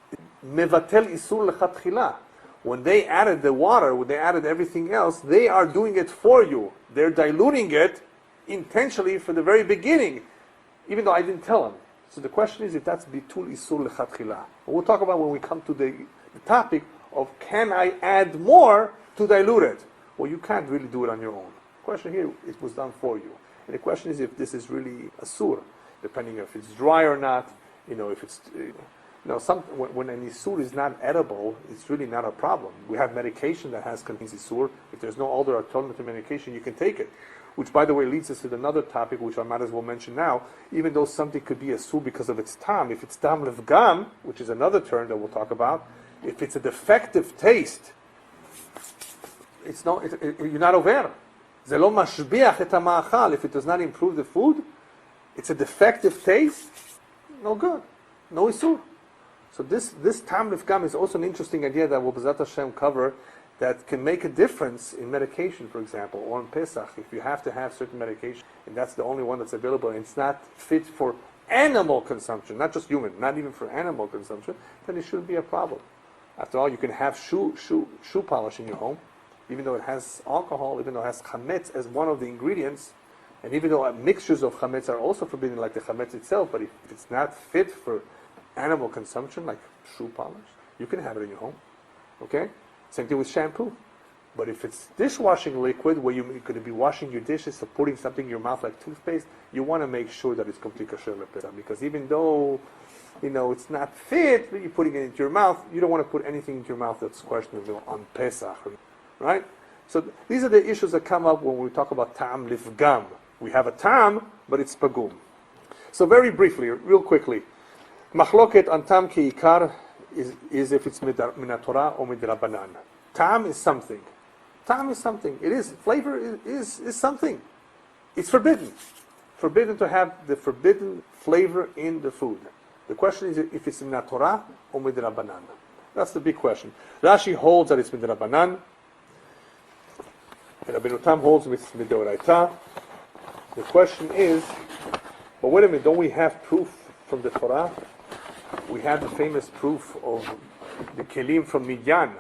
mevatel isur lechatchila. When they added the water, when they added everything else, they are doing it for you. They're diluting it intentionally from the very beginning, even though I didn't tell them. So the question is if that's bitul isur lechatchila. We'll talk about when we come to the topic of can I add more to dilute it? Well, you can't really do it on your own. The question here, it was done for you. And the question is if this is really asur, depending if it's dry or not. If it's when an isur is not edible, it's really not a problem. We have medication that contains isur. If there's no other alternative medication, you can take it. Which, by the way, leads us to another topic, which I might as well mention now. Even though something could be asur because of its tam, if it's tam levgam, which is another term that we'll talk about, If it's a defective taste, you're not over. זה לא משביח את המאכל. If it does not improve the food, it's a defective taste, no good, no isur. So this tam lifgam is also an interesting idea that will B'ezrat Hashem cover, that can make a difference in medication, for example, or in Pesach. If you have to have certain medication, and that's the only one that's available, and it's not fit for animal consumption, not just human, not even for animal consumption, then it shouldn't be a problem. After all, you can have shoe polish in your home, even though it has alcohol, even though it has chametz as one of the ingredients, and even though mixtures of chametz are also forbidden, like the chametz itself, but if it's not fit for animal consumption, like shoe polish, you can have it in your home. Okay? Same thing with shampoo. But if it's dishwashing liquid, where you're going to be washing your dishes or putting something in your mouth like toothpaste, you want to make sure that it's completely kosher lepera. Because even though, it's not fit, but you're putting it into your mouth, you don't want to put anything into your mouth that's questionable on Pesach. Right? So these are the issues that come up when we talk about tam lifgam. We have a tam, but it's pagum. So very briefly, real quickly, machloket on tam ki'ikar is if it's min Torah or midrabanan. Tam is something. Tam is something. It is. Flavor is something. It's forbidden. Forbidden to have the forbidden flavor in the food. The question is if it's min Torah or midrabanan. That's the big question. Rashi holds that it's midrabanan. And Rabbeinu Tam holds it's midoraita. The question is, but wait a minute, don't we have proof from the Torah? We have the famous proof of the kelim from Midyan,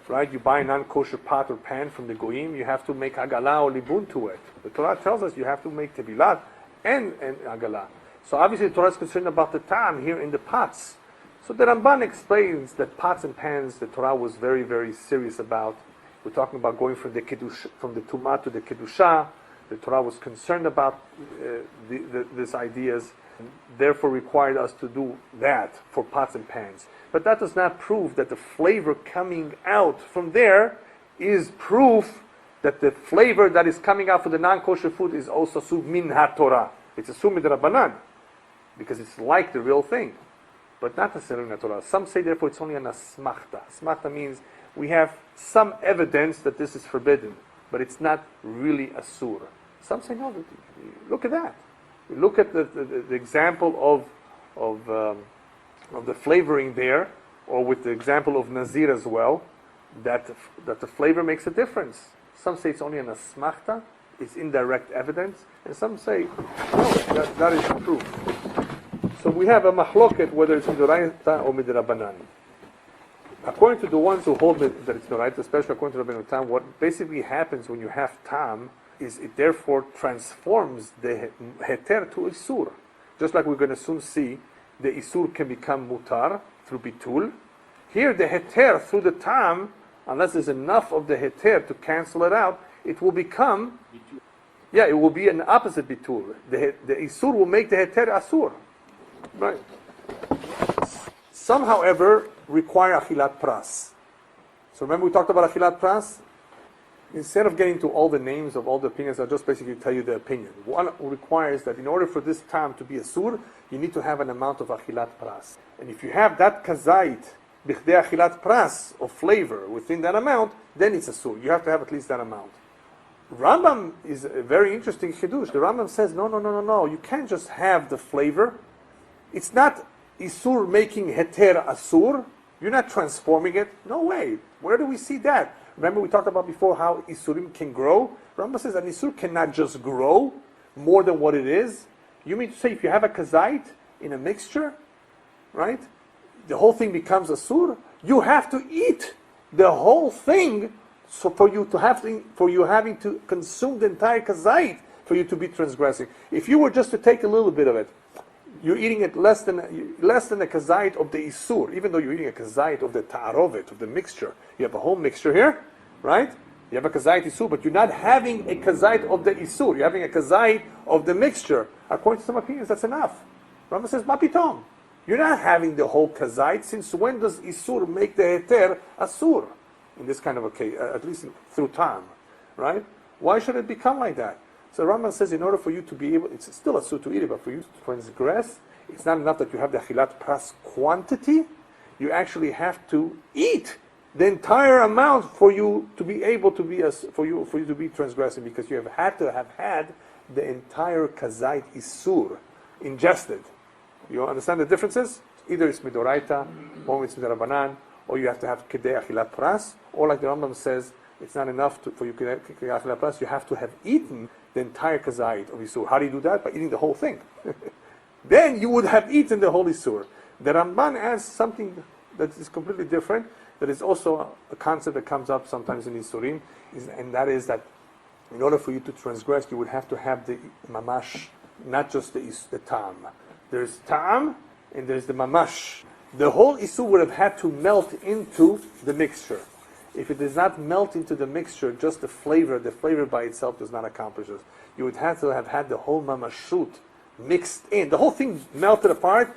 right? You buy a non-kosher pot or pan from the goyim, you have to make agala or libun to it. The Torah tells us you have to make tebilat and agala. So obviously the Torah is concerned about the tam here in the pots. So the Ramban explains that pots and pans, the Torah was very, very serious about. We're talking about going from the tumah to the kedusha. The Torah was concerned about these ideas, and therefore required us to do that for pots and pans. But that does not prove that the flavor coming out from there is proof that the flavor that is coming out for the non-kosher food is also sub min ha-Torah. It's a sub midrabanan, because it's like the real thing, but not necessarily in the Torah. Some say therefore it's only an asmachta. Asmachta means we have some evidence that this is forbidden, but it's not really asur. Some say no. Look at that. Look at the example of the flavoring there, or with the example of Nazir as well, that the flavor makes a difference. Some say it's only an asmachta, it's indirect evidence, and some say no, that is proof. So we have a mahloket whether it's midoraita or midrabanan. According to the ones who hold that it's midoraita, especially according to Rabbeinu Tam, what basically happens when you have tam is it therefore transforms the heter to isur. Just like we're going to soon see, the isur can become mutar through bitul. Here the heter through the tam, unless there's enough of the heter to cancel it out, it will become, it will be an opposite bitul. The isur will make the heter asur. Right. Some, however, require achilat pras. So remember we talked about achilat pras? Instead of getting to all the names of all the opinions, I'll just basically tell you the opinion. One requires that in order for this tam to be asur, you need to have an amount of achilat pras. And if you have that kazait, bichdei achilat pras, of flavor within that amount, then it's asur. You have to have at least that amount. Rambam is a very interesting chidush. The Rambam says, no. You can't just have the flavor. It's not isur making heter asur. You're not transforming it. No way. Where do we see that? Remember we talked about before how isurim can grow? Rambam says an isur cannot just grow more than what it is. You mean to say if you have a kazait in a mixture, right? The whole thing becomes asur. You have to eat the whole thing, so for you having to consume the entire kazait for you to be transgressing. If you were just to take a little bit of it, you're eating it less than a kazait of the isur, even though you're eating a kazait of the Taaruvot, of the mixture. You have a whole mixture here, right? You have a kazait isur, but you're not having a kazait of the isur. You're having a kazait of the mixture. According to some opinions, that's enough. Rambam says, mapitom. You're not having the whole kazait. Since when does isur make the heter asur? In this kind of a case, at least through time, right? Why should it become like that? So Rambam says in order for you to be able, it's still asur to eat it, but for you to transgress, it's not enough that you have the achilat pras quantity. you actually have to eat the entire amount for you to be able to be for you to be transgressing, because you have had to have had the entire kazait isur ingested. You understand the differences? Either it's midoraita, or it's midorabanan, or you have to have kedei achilat pras, or like the Rambam says, it's not enough for you kedei achilat pras. You have to have eaten the entire kazait of isur. How do you do that? By eating the whole thing. Then you would have eaten the whole isur. The Ramban adds something that is completely different, that is also a concept that comes up sometimes in Isurim, and that is that in order for you to transgress, you would have to have the mamash, not just the ta'am. There's ta'am, and there's the mamash. The whole isur would have had to melt into the mixture. If it does not melt into the mixture, just the flavor by itself does not accomplish this. You would have to have had the whole mamashut mixed in. The whole thing melted apart,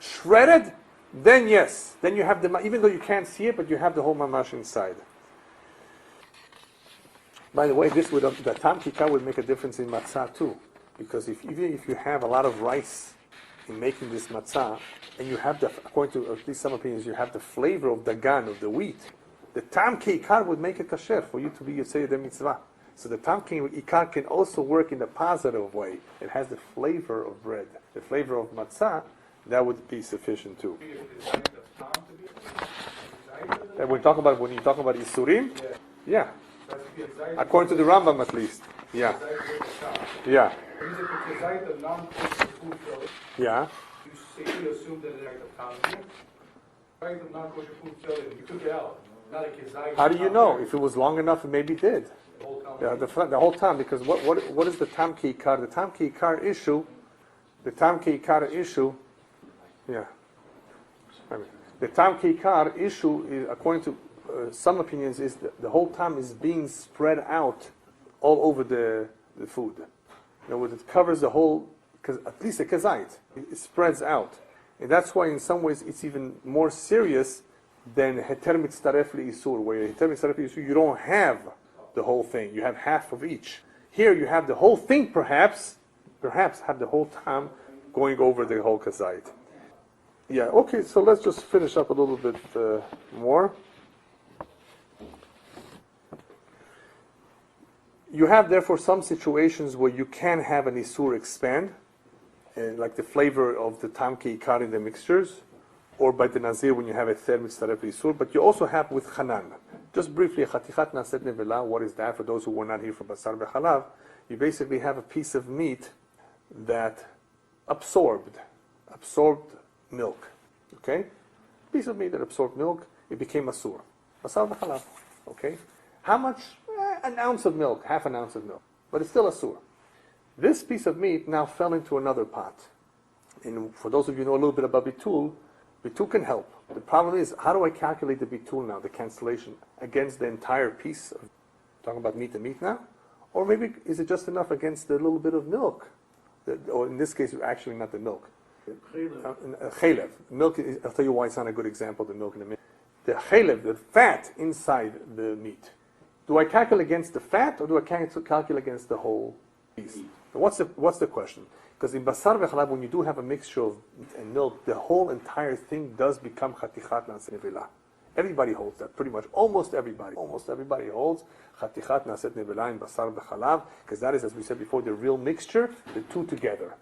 shredded, then yes. Then you have even though you can't see it, but you have the whole mamash inside. By the way, the tam kikar would make a difference in matzah too. Because even if you have a lot of rice in making this matzah, and you have according to at least some opinions, you have the flavor of dagan, of the wheat, the tam kikar would make it kasher for you to be Yotzei Yedei Mitzvah. So the tam kikar can also work in a positive way. It has the flavor of bread, the flavor of matzah. That would be sufficient too. And when you talk about isurim, yeah. According to the Rambam, at least, yeah. Yeah. Yeah. You assume that it's a non-kosher food failure. You took it out. Not a kizayit. How do you know? If it was long enough, it maybe did. The whole time, because what is the tam kikar? The tam kikar issue. Yeah. The tam kikar issue is, according to some opinions, is the whole time is being spread out all over the food. In other words, it covers the whole, at least the kazait. It spreads out. And that's why in some ways it's even more serious than heter mitzaref le'isur, where heter mitzaref le'isur, you don't have the whole thing. You have half of each. Here you have the whole thing, perhaps have the whole time going over the whole kazait. Yeah, okay, so let's just finish up a little bit more. You have, therefore, some situations where you can have an isur expand, like the flavor of the tam kikar in the mixtures, or by the nazir when you have a ther mitzaref isur, but you also have with chanan. Just briefly, chatichat naset nevela, what is that? For those who were not here for Basar v'chalav, you basically have a piece of meat that absorbed milk. Okay? Piece of meat that absorbed milk, it became asur. Basar v'chalav. Okay? How much? An ounce of milk, half an ounce of milk. But it's still asur. This piece of meat now fell into another pot. And for those of you who know a little bit about bitul can help. The problem is, how do I calculate the bitul now, the cancellation, against the entire piece? Talking about meat and meat now? Or maybe is it just enough against the little bit of milk? Or in this case, actually not the milk. Chaylev. Milk, I'll tell you why it's not a good example, the milk in the meat. The chaylev, the fat inside the meat. Do I calculate against the fat, or do I calculate against the whole piece? What's the question? Because in Basar v'chalav, when you do have a mixture of meat and milk, the whole entire thing does become chatichat naset nevela. Everybody holds that, pretty much. Almost everybody holds chatichat naset nevela in Basar v'chalav, because that is, as we said before, the real mixture, the two together.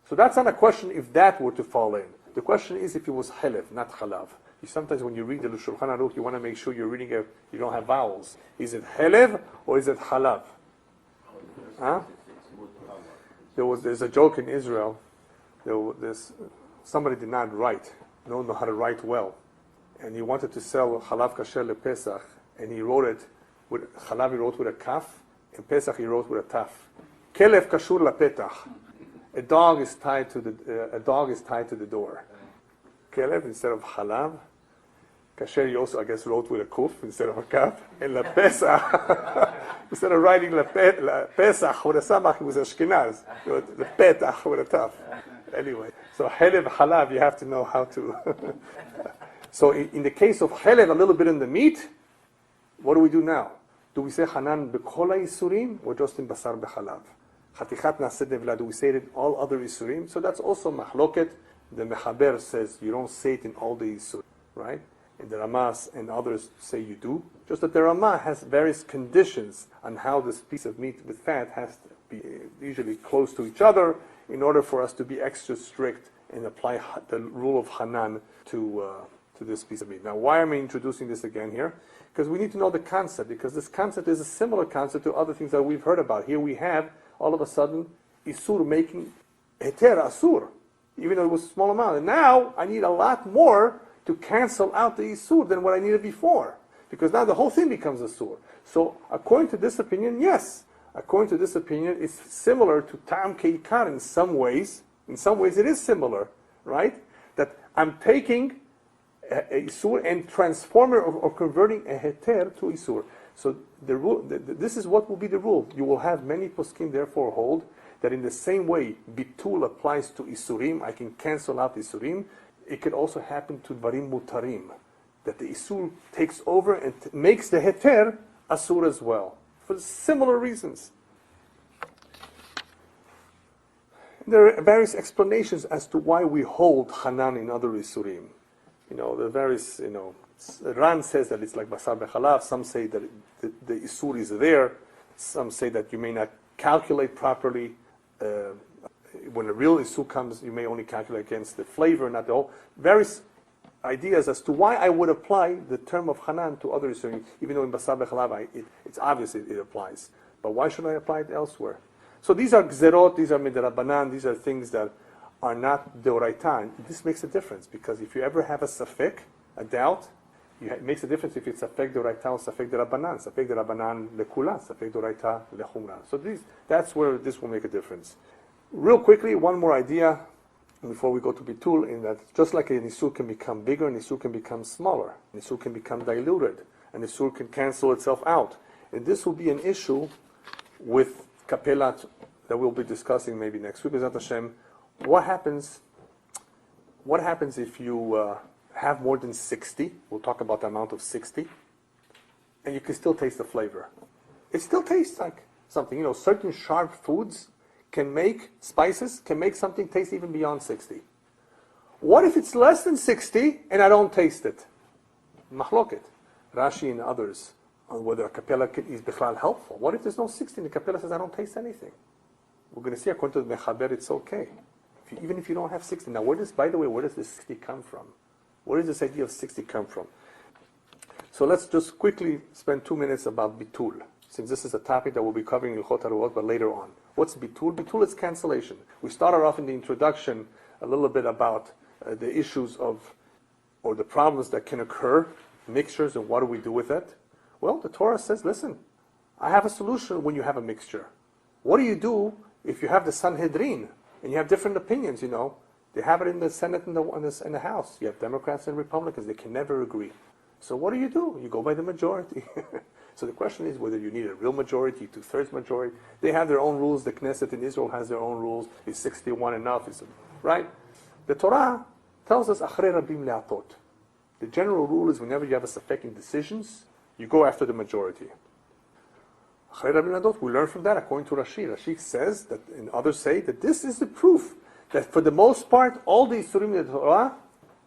So that's not a question if that were to fall in. The question is if it was chalev, not chalav. Sometimes when you read the Shulchan Aruch, you want to make sure you're reading you don't have vowels. Is it chalev or is it halav? Huh? There's a joke in Israel. Somebody did not write, don't know how to write well, and he wanted to sell halav kasher lePesach, and he wrote it with chalav. He wrote with a kaf, and Pesach he wrote with a taf. Kelev kashur lapetach. A dog is tied to the door. Kelev instead of halav. Kasher he also, I guess, wrote with a kuf instead of a kaf. And la Pesach, instead of writing la Pesach with a samach, it was a Ashkenaz. The petach with a taf. Anyway, so chelev halav, you have to know how to. So in the case of chelev, a little bit in the meat, what do we do now? Do we say hanan b'kol isurim or just in basar b'chalav? Chatichat naset nevela, do we say it in all other isurim? So that's also mahloket the Mechaber says you don't say it in all the Isur, right? And the Ramas and others say you do. Just that the Rama has various conditions on how this piece of meat with fat has to be usually close to each other in order for us to be extra strict and apply the rule of Hanan to this piece of meat. Now, why am I introducing this again here? Because we need to know the concept, because this concept is a similar concept to other things that we've heard about. Here we have, all of a sudden, Isur making Heter Asur, even though it was a small amount. And now, I need a lot more to cancel out the Isur than what I needed before. Because now the whole thing becomes Asur. So, according to this opinion, yes. According to this opinion, it's similar to Ta'am Keikar in some ways. In some ways it is similar, right? That I'm taking a Isur and transforming or converting a Heter to Isur. So the rule, this is what will be the rule. You will have many poskim therefore hold that in the same way Bitul applies to Isurim, I can cancel out Isurim, it could also happen to Dvarim Mutarim. That the Isur takes over and makes the Heter Asur as well. For similar reasons. There are various explanations as to why we hold Hanan in other Isurim. The various, Ran says that it's like Basar Bechalav. Some say that the Isur is there. Some say that you may not calculate properly. When a real Isur comes, you may only calculate against the flavor, not the whole. Various ideas as to why I would apply the term of Hanan to other Isurim, even though in Basar Bechalav it's obvious it applies. But why should I apply it elsewhere? So these are Gzerot, these are Midrabanan, these are things that are not Deoraita. This makes a difference, because if you ever have a Safek, a doubt, it makes a difference if it's Safek Deoraita or Safek Derabanan. Safek Derabanan lekula, Safek Deoraita lechumra. So that's where this will make a difference. Real quickly, one more idea before we go to Bitul, in that just like an Isur can become bigger, an Isur can become smaller, an Isur can become diluted, an Isur can cancel itself out. And this will be an issue with Kapelat that we'll be discussing maybe next week. B'ezrat Hashem, what happens if you have more than 60? We'll talk about the amount of 60. And you can still taste the flavor. It still tastes like something. Certain sharp foods spices can make something taste even beyond 60. What if it's less than 60 and I don't taste it? Mahloket. Rashi and others on whether a kapela is bichlal helpful. What if there's no 60 and the kapela says I don't taste anything? We're going to see according to the Mechaber it's okay. Even if you don't have 60. Now, where does this 60 come from? Where does this idea of 60 come from? So let's just quickly spend 2 minutes about Bitul, since this is a topic that we'll be covering in Halacha Taaruvot, but later on. What's Bitul? Bitul is cancellation. We started off in the introduction a little bit about the issues or the problems that can occur, mixtures, and what do we do with it? Well, the Torah says, listen, I have a solution when you have a mixture. What do you do if you have the Sanhedrin and you have different opinions? They have it in the Senate and in the House. You have Democrats and Republicans. They can never agree. So what do? You go by the majority. So the question is whether you need a real majority, 2/3 majority. They have their own rules. The Knesset in Israel has their own rules. Is 61 enough? Right? The Torah tells us, Achrei Rabim le'atot. The general rule is whenever you have a safek in decisions, you go after the majority. Achrei Rabim le'atot, we learn from that according to Rashi. Rashi says, that, and others say, that this is the proof that for the most part, all the Isurim in the Torah,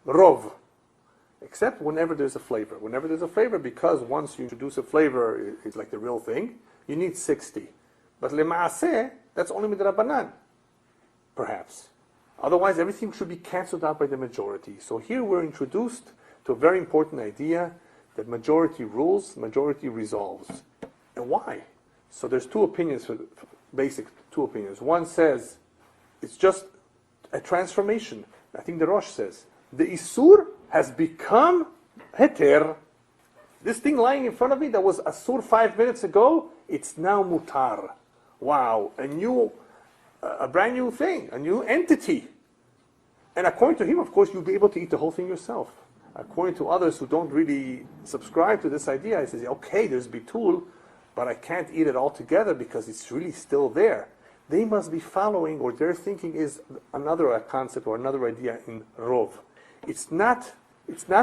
Rov. Except whenever there's a flavor. Whenever there's a flavor, because once you introduce a flavor, it's like the real thing, you need 60. But Lema'aseh, that's only Midrabanan, perhaps. Otherwise, everything should be cancelled out by the majority. So here we're introduced to a very important idea that majority rules, majority resolves. And why? So there's two opinions, basic two opinions. One says, it's just a transformation. I think the Rosh says, the Isur has become Heter. This thing lying in front of me that was Asur 5 minutes ago, it's now Mutar. Wow, a brand new thing, a new entity. And according to him, of course, you'll be able to eat the whole thing yourself. According to others who don't really subscribe to this idea, he says, okay, there's Bitul, but I can't eat it all together because it's really still there. They must be following, or their thinking is another concept or another idea in Rov. It's not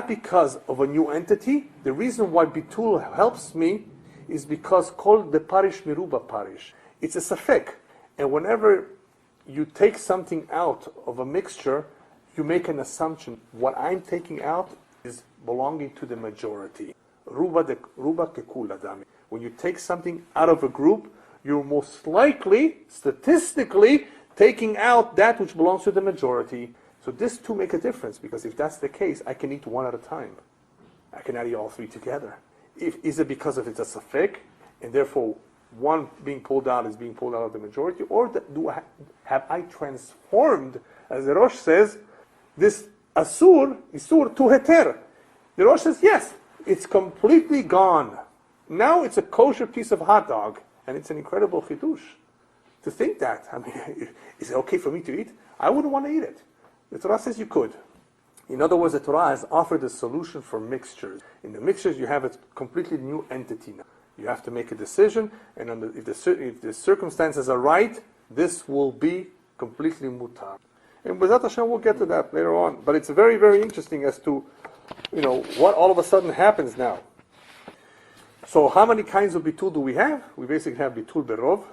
because of a new entity. The reason why Bitul helps me is because called the Parish Miruba Parish. It's a Safek. And whenever you take something out of a mixture, you make an assumption. What I'm taking out is belonging to the majority. Ruba kekula dami. When you take something out of a group, you're most likely, statistically, taking out that which belongs to the majority. So this two make a difference, because if that's the case, I can eat one at a time. I cannot eat all three together. Is it because of it's a safek, and therefore one being pulled out is being pulled out of the majority, or have I transformed, as the Rosh says, this isur to heter? The Rosh says, yes, it's completely gone. Now it's a kosher piece of hot dog, and it's an incredible chidush. To think that, I mean, is it okay for me to eat? I wouldn't want to eat it. The Torah says you could. In other words, the Torah has offered a solution for mixtures. In the mixtures, you have a completely new entity now. You have to make a decision, and if the circumstances are right, this will be completely mutar. And B'ezrat Hashem, we'll get to that later on. But it's very, very interesting as to, what all of a sudden happens now. So how many kinds of bitul do we have? We basically have bitul berov,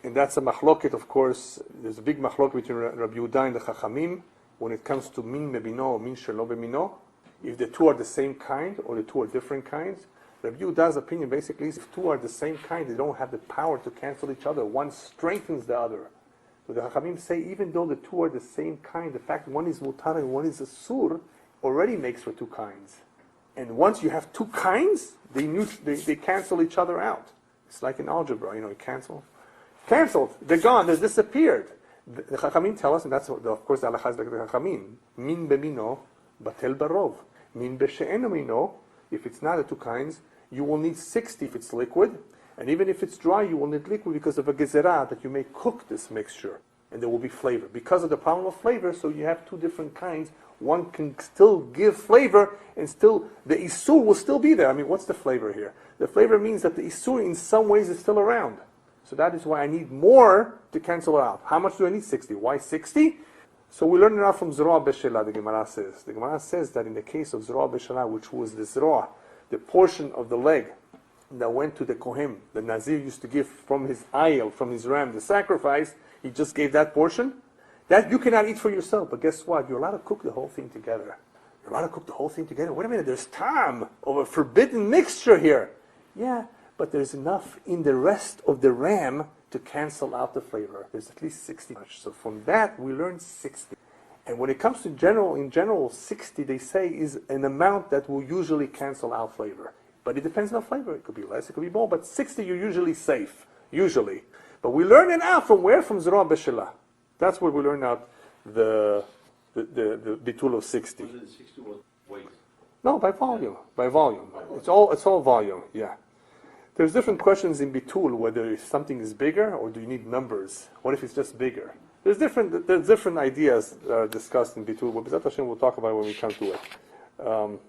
and that's a machloket, of course. There's a big machloket between Rabbi Yehuda and the Chachamim when it comes to min bemino or min shelo bemino. If the two are the same kind or the two are different kinds. Rabbi Yehuda's opinion basically is if two are the same kind, they don't have the power to cancel each other. One strengthens the other. So the Chachamim say even though the two are the same kind, the fact one is mutar and one is asur already makes for two kinds. And once you have two kinds, they cancel each other out. It's like in algebra, canceled. They're gone. They disappeared. The Chachamim tell us, and that's of course the Halacha is like the Chachamim. Min bemino, batel barov. Min beshe'eno mino. If it's not the two kinds, you will need 60 if it's liquid, and even if it's dry, you will need liquid because of a gezerah that you may cook this mixture, and there will be flavor. Because of the problem of flavor, so you have two different kinds. One can still give flavor, and still the isur will still be there. I mean, what's the flavor here? The flavor means that the isur in some ways is still around. So that is why I need more to cancel it out. How much do I need? 60. Why 60? So we learn it out from Zroa B'Shelah, the Gemara says. The Gemara says that in the case of Zroa B'Shelah, which was the Zroa, the portion of the leg that went to the Kohen, the Nazir used to give from his ayil, from his ram, the sacrifice, he just gave that portion. That you cannot eat for yourself, but guess what? You're allowed to cook the whole thing together. You're allowed to cook the whole thing together. Wait a minute, there's tam of a forbidden mixture here. Yeah, but there's enough in the rest of the ram to cancel out the flavor. There's at least 60. So from that, we learn 60. And when it comes to in general, 60, they say, is an amount that will usually cancel out flavor. But it depends on the flavor. It could be less, it could be more, but 60 you're usually safe, usually. But we learn it out from where? From Zroa B'Shelah. That's where we learn out the bitul of 60. Was it 60 was weight? No, by volume. It's all volume, yeah. There's different questions in bitul, whether something is bigger or do you need numbers. What if it's just bigger? There's different ideas discussed in bitul, but B'ezrat Hashem we'll talk about it when we come to it.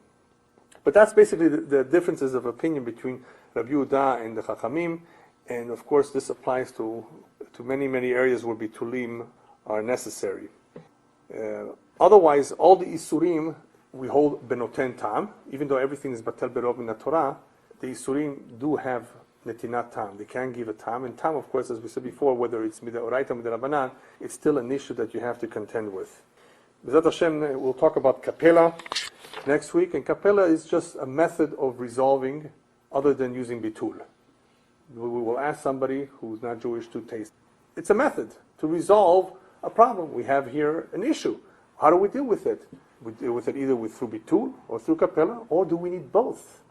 But that's basically the differences of opinion between Rabbi Yehuda and the Chachamim, and of course this applies to many areas where bitulim are necessary. Otherwise, all the isurim we hold benoten tam, even though everything is batel berov in the Torah. The isurim do have netinat tam. They can give a tam, and tam, of course, as we said before, whether it's midaoraita or midarabanan, it's still an issue that you have to contend with. B'ezrat Hashem, we'll talk about kapela next week, and kapela is just a method of resolving other than using bitul. We will ask somebody who's not Jewish to taste. It's a method to resolve a problem. We have here an issue. How do we deal with it? We deal with it either through bitul or through kapela, or do we need both?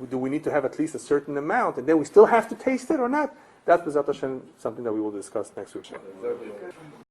Do we need to have at least a certain amount, and then we still have to taste it or not? That's B'ezrat Hashem something that we will discuss next week.